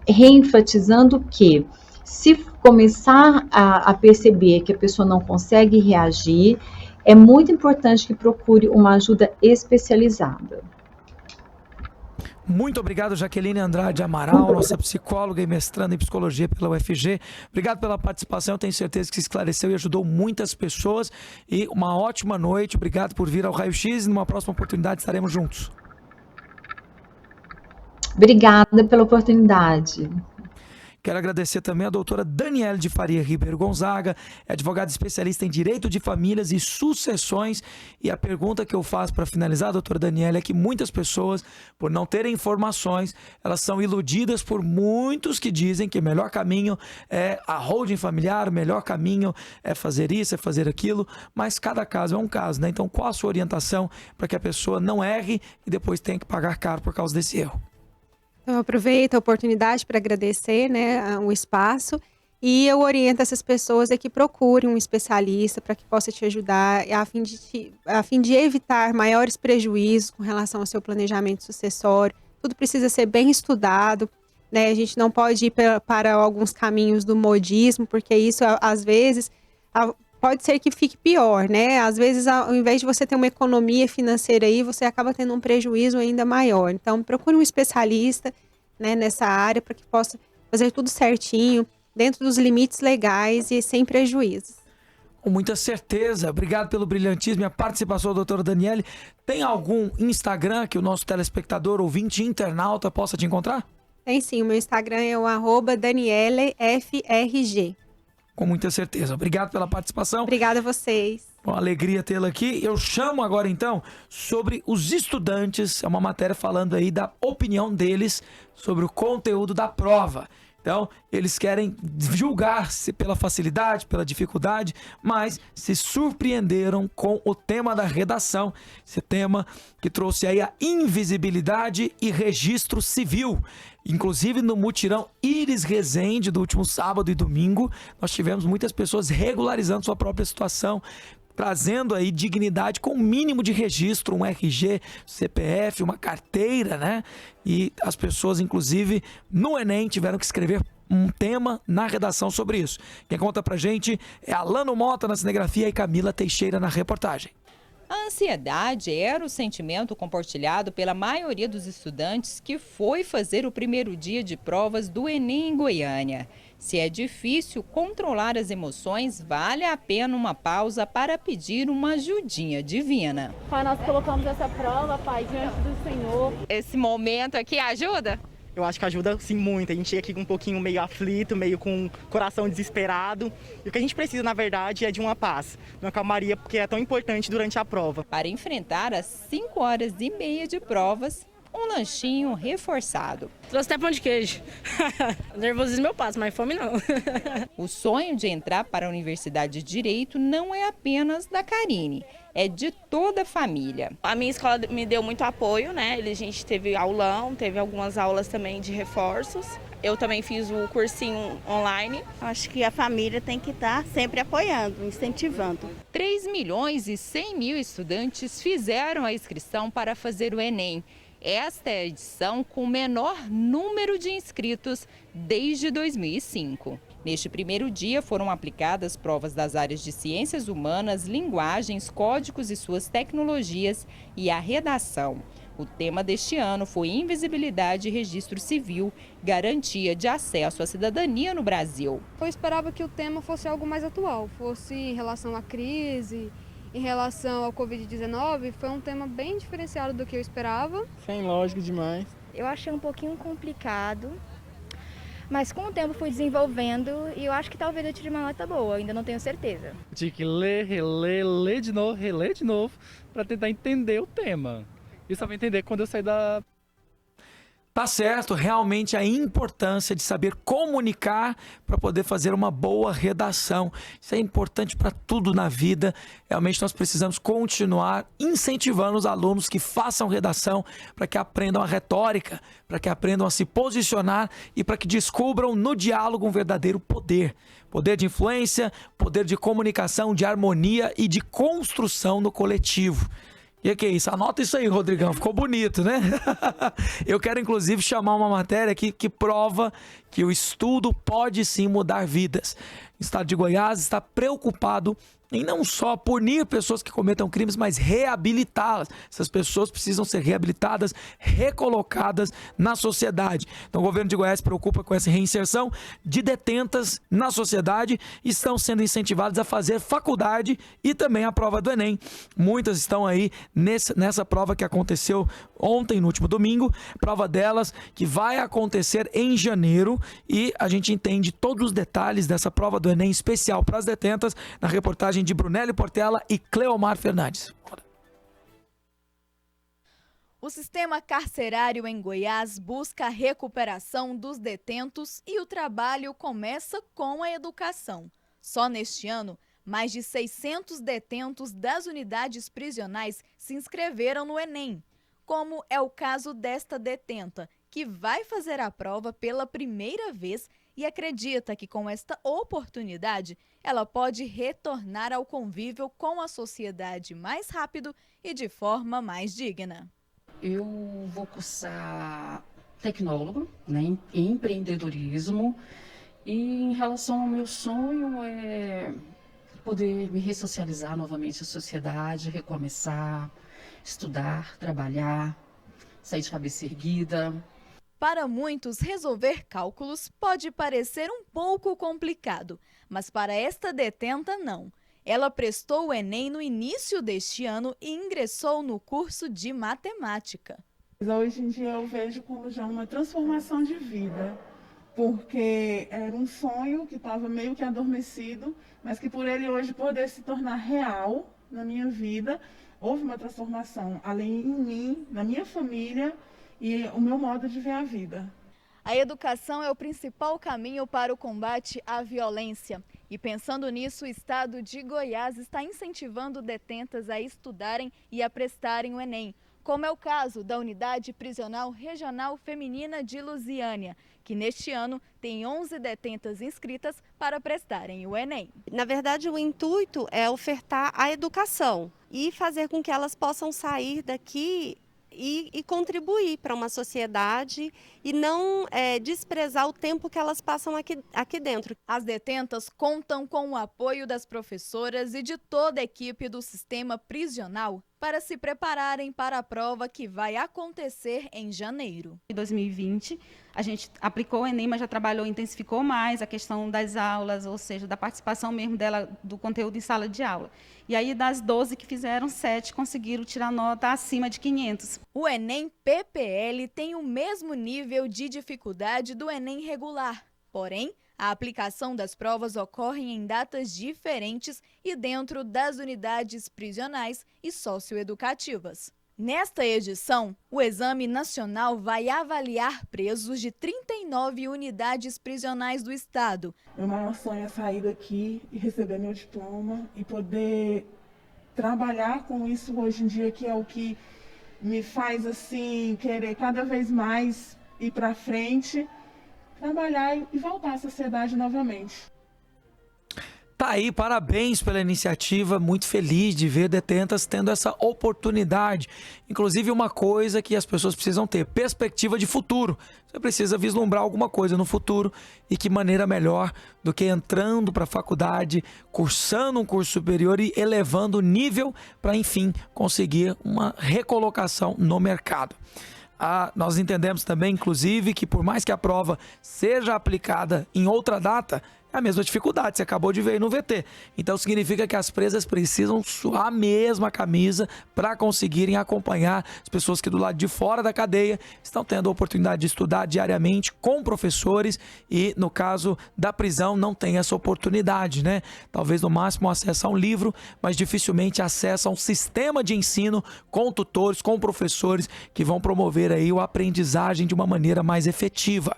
Reenfatizando que, se começar a perceber que a pessoa não consegue reagir, é muito importante que procure uma ajuda especializada. Muito obrigado, Jaqueline Andrade Amaral, nossa psicóloga e mestranda em psicologia pela UFG. Obrigado pela participação, eu tenho certeza que esclareceu e ajudou muitas pessoas. E uma ótima noite, obrigado por vir ao Raio X e numa próxima oportunidade estaremos juntos. Obrigada pela oportunidade. Quero agradecer também a doutora Daniele de Faria Ribeiro Gonzaga, é advogada especialista em direito de famílias e sucessões. E a pergunta que eu faço para finalizar, doutora Daniele, é que muitas pessoas, por não terem informações, elas são iludidas por muitos que dizem que o melhor caminho é a holding familiar, o melhor caminho é fazer isso, é fazer aquilo, mas cada caso é um caso, né? Então, qual a sua orientação para que a pessoa não erre e depois tenha que pagar caro por causa desse erro? Eu aproveito a oportunidade para agradecer, né, o espaço, e eu oriento essas pessoas a que procurem um especialista para que possa te ajudar a fim de evitar maiores prejuízos com relação ao seu planejamento sucessório. Tudo precisa ser bem estudado, né? A gente não pode ir para alguns caminhos do modismo, porque isso, às vezes, pode ser que fique pior, né? Às vezes, ao invés de você ter uma economia financeira aí, você acaba tendo um prejuízo ainda maior. Então, procure um especialista, né, nessa área para que possa fazer tudo certinho, dentro dos limites legais e sem prejuízos. Com muita certeza. Obrigado pelo brilhantismo e a participação da doutora Daniele. Tem algum Instagram que o nosso telespectador, ouvinte, internauta possa te encontrar? Tem sim, o meu Instagram é o @DanieleFRG. Com muita certeza. Obrigado pela participação. Obrigada a vocês. Uma alegria tê-la aqui. Eu chamo agora, então, sobre os estudantes. É uma matéria falando aí da opinião deles sobre o conteúdo da prova. Então, eles querem julgar-se pela facilidade, pela dificuldade, mas se surpreenderam com o tema da redação. Esse tema que trouxe aí a invisibilidade e registro civil. Inclusive no mutirão Iris Rezende do último sábado e domingo, nós tivemos muitas pessoas regularizando sua própria situação, trazendo aí dignidade com o mínimo de registro, um RG, CPF, uma carteira, né? E as pessoas, inclusive, no Enem tiveram que escrever um tema na redação sobre isso. Quem conta pra gente é Alano Mota na cinegrafia e Camila Teixeira na reportagem. A ansiedade era o sentimento compartilhado pela maioria dos estudantes que foi fazer o primeiro dia de provas do Enem em Goiânia. Se é difícil controlar as emoções, vale a pena uma pausa para pedir uma ajudinha divina. Pai, nós colocamos essa prova, Pai, diante do Senhor. Esse momento aqui ajuda? Eu acho que ajuda sim muito. A gente chega aqui com um pouquinho meio aflito, meio com o coração desesperado. E o que a gente precisa, na verdade, é de uma paz, uma calmaria, porque é tão importante durante a prova. Para enfrentar as 5h30 de provas, um lanchinho reforçado. Trouxe até pão de queijo. Nervosismo eu passo, mas fome não. O sonho de entrar para a Universidade de Direito não é apenas da Karine, é de toda a família. A minha escola me deu muito apoio, né? A gente teve aulão, teve algumas aulas também de reforços. Eu também fiz o cursinho online. Acho que a família tem que estar sempre apoiando, incentivando. 3.100.000 estudantes fizeram a inscrição para fazer o Enem. Esta é a edição com o menor número de inscritos desde 2005. Neste primeiro dia foram aplicadas provas das áreas de ciências humanas, linguagens, códigos e suas tecnologias e a redação. O tema deste ano foi invisibilidade e registro civil, garantia de acesso à cidadania no Brasil. Eu esperava que o tema fosse algo mais atual, fosse em relação à crise, em relação ao Covid-19, foi um tema bem diferenciado do que eu esperava. Sem lógica demais. Eu achei um pouquinho complicado, mas com o tempo fui desenvolvendo e eu acho que talvez eu tire uma nota boa, ainda não tenho certeza. Eu tive que ler, reler, ler de novo, para tentar entender o tema. E só vou entender quando eu sair da... Tá certo, realmente a importância de saber comunicar para poder fazer uma boa redação. Isso é importante para tudo na vida. Realmente nós precisamos continuar incentivando os alunos que façam redação para que aprendam a retórica, para que aprendam a se posicionar e para que descubram no diálogo um verdadeiro poder. Poder de influência, poder de comunicação, de harmonia e de construção no coletivo. E que é isso? Anota isso aí, Rodrigão. Ficou bonito, né? Eu quero, inclusive, chamar uma matéria aqui que prova que o estudo pode sim mudar vidas. O estado de Goiás está preocupado em não só punir pessoas que cometam crimes, mas reabilitá-las. Essas pessoas precisam ser reabilitadas, recolocadas na sociedade. Então o governo de Goiás se preocupa com essa reinserção de detentas na sociedade e estão sendo incentivadas a fazer faculdade e também a prova do Enem. Muitas estão aí nessa prova que aconteceu ontem, no último domingo, prova delas que vai acontecer em janeiro e a gente entende todos os detalhes dessa prova do Enem especial para as detentas na reportagem de Brunelli Portela e Cleomar Fernandes. O sistema carcerário em Goiás busca a recuperação dos detentos e o trabalho começa com a educação. Só neste ano, mais de 600 detentos das unidades prisionais se inscreveram no Enem, como é o caso desta detenta, que vai fazer a prova pela primeira vez e acredita que com esta oportunidade ela pode retornar ao convívio com a sociedade mais rápido e de forma mais digna. Eu vou cursar tecnólogo, né, em empreendedorismo, e em relação ao meu sonho é poder me ressocializar novamente à sociedade, recomeçar, estudar, trabalhar, sair de cabeça erguida. Para muitos, resolver cálculos pode parecer um pouco complicado, mas para esta detenta não. Ela prestou o Enem no início deste ano e ingressou no curso de matemática. Hoje em dia eu vejo como já uma transformação de vida, porque era um sonho que estava meio que adormecido, mas que por ele hoje poder se tornar real na minha vida, houve uma transformação, além em mim, na minha família e o meu modo de ver a vida. A educação é o principal caminho para o combate à violência. E pensando nisso, o estado de Goiás está incentivando detentas a estudarem e a prestarem o Enem, como é o caso da Unidade Prisional Regional Feminina de Lusiânia, que neste ano tem 11 detentas inscritas para prestarem o Enem. Na verdade, o intuito é ofertar a educação e fazer com que elas possam sair daqui e contribuir para uma sociedade e não desprezar o tempo que elas passam aqui dentro. As detentas contam com o apoio das professoras e de toda a equipe do sistema prisional para se prepararem para a prova que vai acontecer em janeiro. Em 2020, a gente aplicou o Enem, mas já trabalhou, intensificou mais a questão das aulas, ou seja, da participação mesmo dela, do conteúdo em sala de aula. E aí, das 12 que fizeram, 7 conseguiram tirar nota acima de 500. O Enem PPL tem o mesmo nível de dificuldade do Enem regular, porém, a aplicação das provas ocorre em datas diferentes e dentro das unidades prisionais e socioeducativas. Nesta edição, o Exame Nacional vai avaliar presos de 39 unidades prisionais do estado. Meu maior sonho é sair daqui e receber meu diploma e poder trabalhar com isso hoje em dia, que é o que me faz assim querer cada vez mais ir para frente, trabalhar e voltar à sociedade novamente. Tá aí, parabéns pela iniciativa, muito feliz de ver detentas tendo essa oportunidade. Inclusive uma coisa que as pessoas precisam ter, perspectiva de futuro. Você precisa vislumbrar alguma coisa no futuro e que maneira melhor do que entrando para a faculdade, cursando um curso superior e elevando o nível para, enfim, conseguir uma recolocação no mercado. Nós entendemos também, inclusive, que por mais que a prova seja aplicada em outra data, É a mesma dificuldade, você acabou de ver aí no VT. Então significa que as presas precisam suar a mesma camisa para conseguirem acompanhar as pessoas que do lado de fora da cadeia estão tendo a oportunidade de estudar diariamente com professores e, no caso da prisão, não tem essa oportunidade, né? Talvez no máximo acesso a um livro, mas dificilmente acesso a um sistema de ensino com tutores, com professores que vão promover aí a aprendizagem de uma maneira mais efetiva.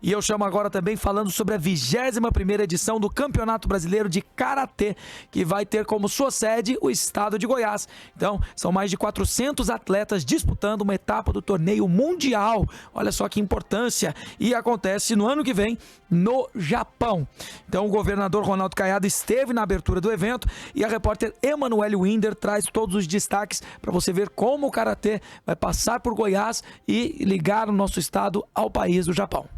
E eu chamo agora também falando sobre a 21ª edição do Campeonato Brasileiro de Karatê, que vai ter como sua sede o estado de Goiás. Então, são mais de 400 atletas disputando uma etapa do torneio mundial. Olha só que importância. E acontece no ano que vem no Japão. Então, o governador Ronaldo Caiado esteve na abertura do evento e a repórter Emanuele Winder traz todos os destaques para você ver como o Karatê vai passar por Goiás e ligar o nosso estado ao país do Japão.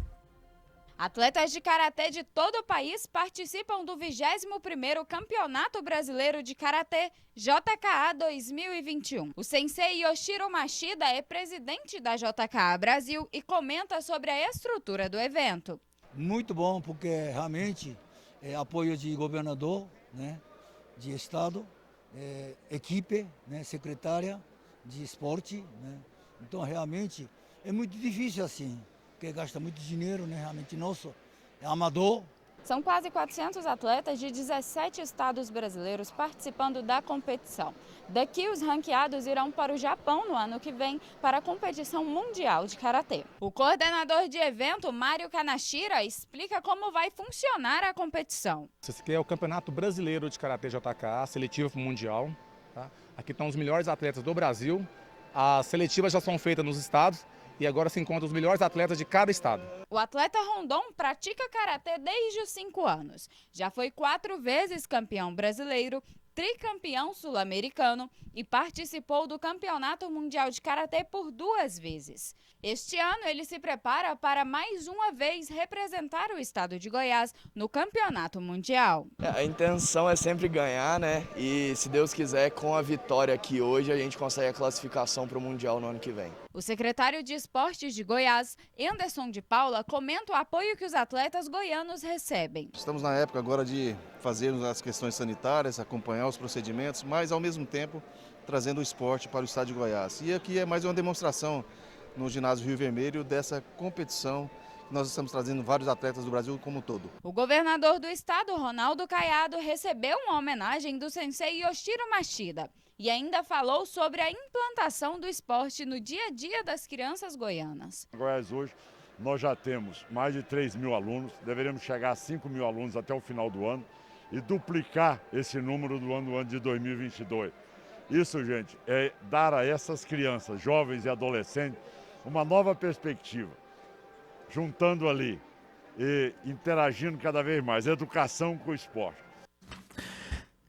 Atletas de karatê de todo o país participam do 21º Campeonato Brasileiro de Karatê JKA 2021. O sensei Yoshiro Mashida é presidente da JKA Brasil e comenta sobre a estrutura do evento. Muito bom, porque realmente é apoio de governador, né, de estado, equipe, né, secretária de esporte, né. Então realmente é muito difícil assim. Porque gasta muito dinheiro, né? Realmente nosso é amador. São quase 400 atletas de 17 estados brasileiros participando da competição. Daqui, os ranqueados irão para o Japão no ano que vem para a competição mundial de karatê. O coordenador de evento, Mário Kanashira, explica como vai funcionar a competição. Esse aqui é o Campeonato Brasileiro de Karatê JKA, seletivo mundial. Tá? Aqui estão os melhores atletas do Brasil. As seletivas já são feitas nos estados. E agora se encontram os melhores atletas de cada estado. O atleta Rondon pratica karatê desde os 5 anos. Já foi 4 vezes campeão brasileiro, tricampeão sul-americano e participou do Campeonato Mundial de Karatê por 2 vezes. Este ano ele se prepara para mais uma vez representar o estado de Goiás no Campeonato Mundial. A intenção é sempre ganhar, né? E se Deus quiser, com a vitória aqui hoje, a gente consegue a classificação para o Mundial no ano que vem. O secretário de Esportes de Goiás, Anderson de Paula, comenta o apoio que os atletas goianos recebem. Estamos na época agora de fazermos as questões sanitárias, acompanhar os procedimentos, mas ao mesmo tempo trazendo o esporte para o estado de Goiás. E aqui é mais uma demonstração no ginásio Rio Vermelho dessa competição. Nós estamos trazendo vários atletas do Brasil como um todo. O governador do estado, Ronaldo Caiado, recebeu uma homenagem do sensei Yoshiro Mashida e ainda falou sobre a implantação do esporte no dia a dia das crianças goianas. Em Goiás hoje nós já temos mais de 3.000 alunos, deveremos chegar a 5.000 alunos até o final do ano e duplicar esse número do ano de 2022. Isso, gente, é dar a essas crianças, jovens e adolescentes, uma nova perspectiva, juntando ali e interagindo cada vez mais, educação com o esporte.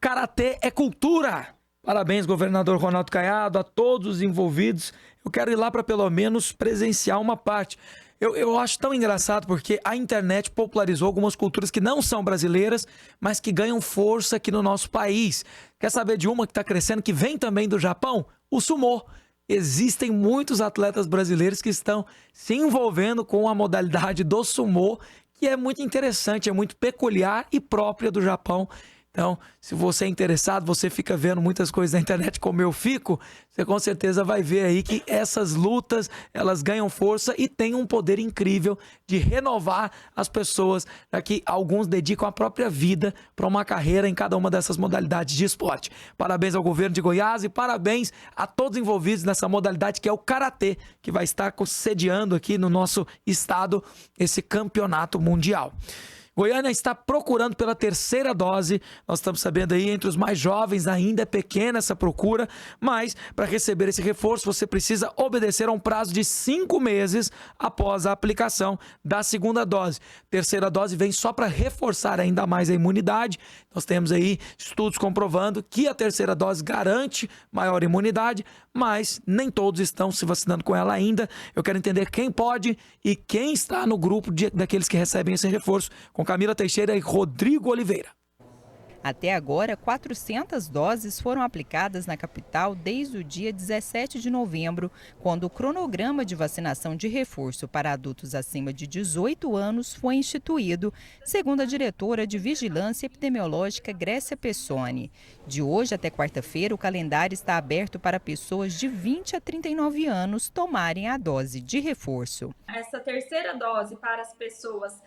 Karatê é cultura! Parabéns, governador Ronaldo Caiado, a todos os envolvidos. Eu quero ir lá para pelo menos presenciar uma parte. Eu acho tão engraçado porque a internet popularizou algumas culturas que não são brasileiras, mas que ganham força aqui no nosso país. Quer saber de uma que está crescendo, que vem também do Japão? O sumô. Existem muitos atletas brasileiros que estão se envolvendo com a modalidade do sumô, que é muito interessante, é muito peculiar e própria do Japão. Então, se você é interessado, você fica vendo muitas coisas na internet como eu fico, você com certeza vai ver aí que essas lutas, elas ganham força e têm um poder incrível de renovar as pessoas, já que alguns dedicam a própria vida para uma carreira em cada uma dessas modalidades de esporte. Parabéns ao governo de Goiás e parabéns a todos envolvidos nessa modalidade que é o Karatê, que vai estar sediando aqui no nosso estado esse campeonato mundial. Goiânia está procurando pela 3ª dose, nós estamos sabendo aí, entre os mais jovens ainda é pequena essa procura, mas para receber esse reforço você precisa obedecer a um prazo de 5 meses após a aplicação da 2ª dose. 3ª dose vem só para reforçar ainda mais a imunidade, nós temos aí estudos comprovando que a 3ª dose garante maior imunidade, mas nem todos estão se vacinando com ela ainda. Eu quero entender quem pode e quem está no grupo daqueles que recebem esse reforço, com Camila Teixeira e Rodrigo Oliveira. Até agora, 400 doses foram aplicadas na capital desde o dia 17 de novembro, quando o cronograma de vacinação de reforço para adultos acima de 18 anos foi instituído, segundo a diretora de Vigilância Epidemiológica, Grécia Pessoni. De hoje até quarta-feira, o calendário está aberto para pessoas de 20 a 39 anos tomarem a dose de reforço. Essa terceira dose para as pessoas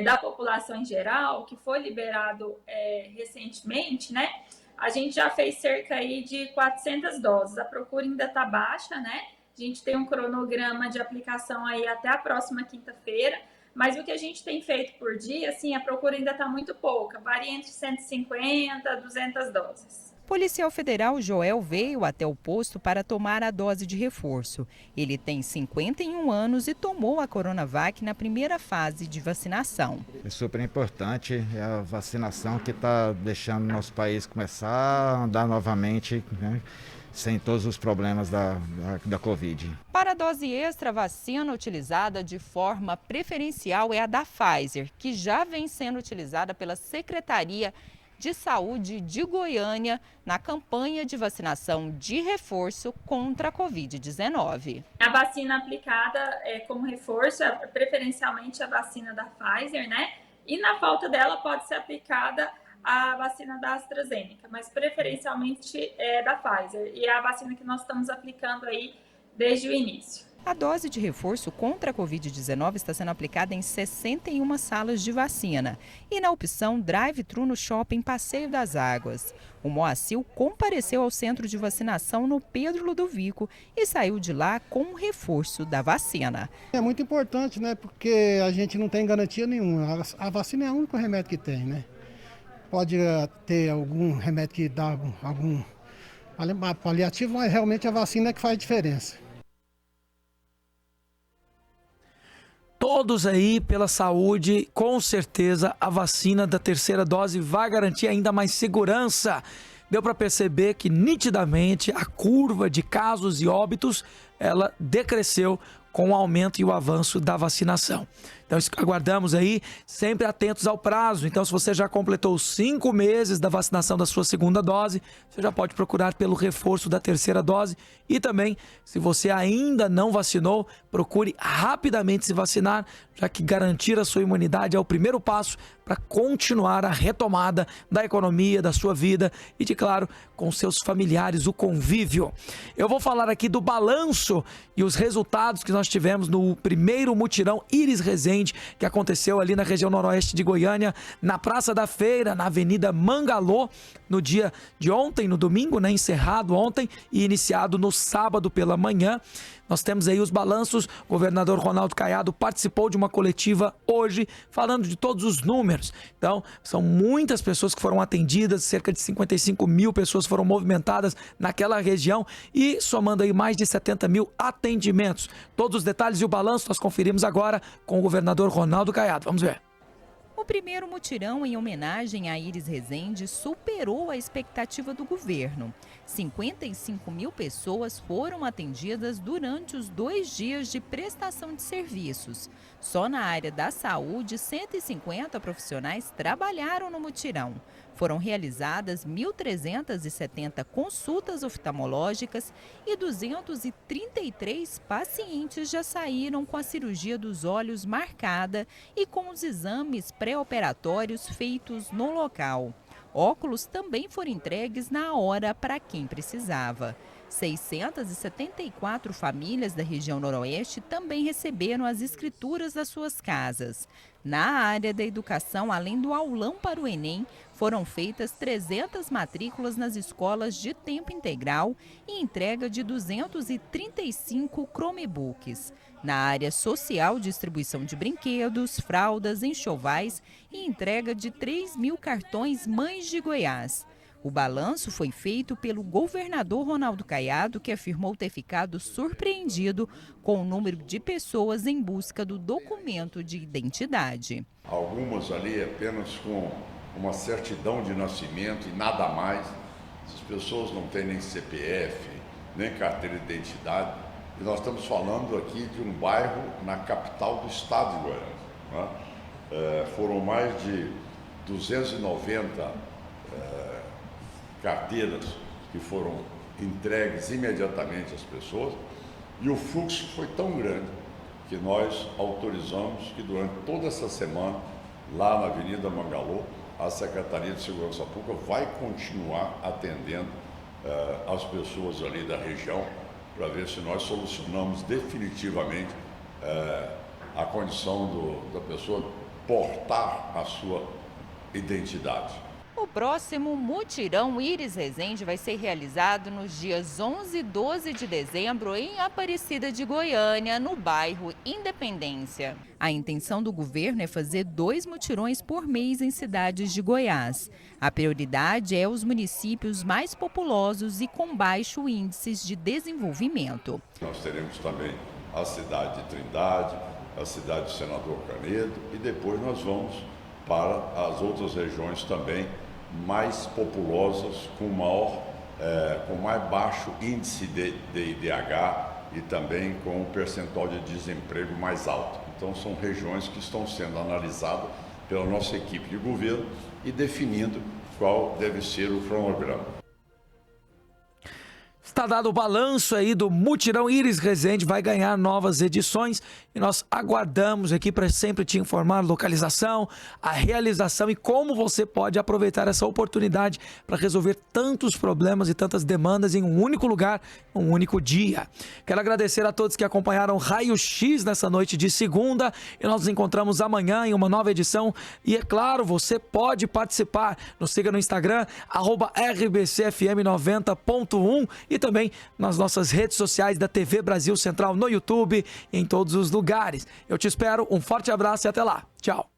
da população em geral, que foi liberado recentemente, né? A gente já fez cerca aí de 400 doses. A procura ainda está baixa, né? A gente tem um cronograma de aplicação aí até a próxima quinta-feira, mas o que a gente tem feito por dia, assim, a procura ainda está muito pouca, varia entre 150 a 200 doses. O policial federal Joel veio até o posto para tomar a dose de reforço. Ele tem 51 anos e tomou a Coronavac na primeira fase de vacinação. É super importante, é a vacinação que está deixando o nosso país começar a andar novamente, né, sem todos os problemas da Covid. Para a dose extra, a vacina utilizada de forma preferencial é a da Pfizer, que já vem sendo utilizada pela Secretaria de Saúde de Goiânia na campanha de vacinação de reforço contra a Covid-19. A vacina aplicada como reforço é preferencialmente a vacina da Pfizer, né? E na falta dela pode ser aplicada a vacina da AstraZeneca, mas preferencialmente é da Pfizer. E é a vacina que nós estamos aplicando aí desde o início. A dose de reforço contra a Covid-19 está sendo aplicada em 61 salas de vacina e na opção drive-thru no shopping Passeio das Águas. O Moacil compareceu ao centro de vacinação no Pedro Ludovico e saiu de lá com o reforço da vacina. É muito importante, né? Porque a gente não tem garantia nenhuma. A vacina é o único remédio que tem, né? Pode ter algum remédio que dá algum paliativo, mas realmente a vacina é que faz diferença. Todos aí pela saúde, com certeza a vacina da terceira dose vai garantir ainda mais segurança. Deu para perceber que nitidamente a curva de casos e óbitos, ela decresceu com o aumento e o avanço da vacinação. Então aguardamos aí, sempre atentos ao prazo. Então se você já completou 5 meses da vacinação da sua segunda dose, você já pode procurar pelo reforço da terceira dose. E também, se você ainda não vacinou, procure rapidamente se vacinar, já que garantir a sua imunidade é o primeiro passo para continuar a retomada da economia, da sua vida e, de claro, com seus familiares, o convívio. Eu vou falar aqui do balanço e os resultados que nós tivemos no primeiro mutirão Iris Rezende, que aconteceu ali na região noroeste de Goiânia, na Praça da Feira, na Avenida Mangalô, no dia de ontem, no domingo, né, encerrado ontem e iniciado no sábado pela manhã. Nós temos aí os balanços. O governador Ronaldo Caiado participou de uma coletiva hoje, falando de todos os números. Então, são muitas pessoas que foram atendidas, cerca de 55 mil pessoas foram movimentadas naquela região e somando aí mais de 70 mil atendimentos. Todos os detalhes e o balanço nós conferimos agora com o governador Ronaldo Caiado. Vamos ver. O primeiro mutirão em homenagem a Iris Rezende superou a expectativa do governo. 55 mil pessoas foram atendidas durante os 2 dias de prestação de serviços. Só na área da saúde, 150 profissionais trabalharam no mutirão. Foram realizadas 1.370 consultas oftalmológicas e 233 pacientes já saíram com a cirurgia dos olhos marcada e com os exames pré-operatórios feitos no local. Óculos também foram entregues na hora para quem precisava. 674 famílias da região noroeste também receberam as escrituras das suas casas. Na área da educação, além do aulão para o Enem, foram feitas 300 matrículas nas escolas de tempo integral e entrega de 235 Chromebooks. Na área social, distribuição de brinquedos, fraldas, enxovais e entrega de 3.000 cartões Mães de Goiás. O balanço foi feito pelo governador Ronaldo Caiado, que afirmou ter ficado surpreendido com o número de pessoas em busca do documento de identidade. Algumas ali apenas com uma certidão de nascimento e nada mais. Essas pessoas não têm nem CPF, nem carteira de identidade. E nós estamos falando aqui de um bairro na capital do estado de Goiás, né? Foram mais de 290 carteiras que foram entregues imediatamente às pessoas, e o fluxo foi tão grande que nós autorizamos que durante toda essa semana, lá na Avenida Mangalô, a Secretaria de Segurança Pública vai continuar atendendo as pessoas ali da região, para ver se nós solucionamos definitivamente a condição da pessoa portar a sua identidade. O próximo mutirão Iris Rezende vai ser realizado nos dias 11 e 12 de dezembro em Aparecida de Goiânia, no bairro Independência. A intenção do governo é fazer 2 mutirões por mês em cidades de Goiás. A prioridade é os municípios mais populosos e com baixo índice de desenvolvimento. Nós teremos também a cidade de Trindade, a cidade do Senador Canedo, e depois nós vamos para as outras regiões também mais populosas, com mais baixo índice de IDH e também com um percentual de desemprego mais alto. Então são regiões que estão sendo analisadas pela nossa equipe de governo e definindo qual deve ser o cronograma. Está dado o balanço aí do mutirão. Iris Rezende vai ganhar novas edições e nós aguardamos aqui para sempre te informar a localização, a realização e como você pode aproveitar essa oportunidade para resolver tantos problemas e tantas demandas em um único lugar, um único dia. Quero agradecer a todos que acompanharam Raio X nessa noite de segunda e nós nos encontramos amanhã em uma nova edição. E é claro, você pode participar. Nos siga no Instagram, @RBCFM90.1 e também nas nossas redes sociais da TV Brasil Central no YouTube e em todos os lugares. Eu te espero, um forte abraço e até lá. Tchau.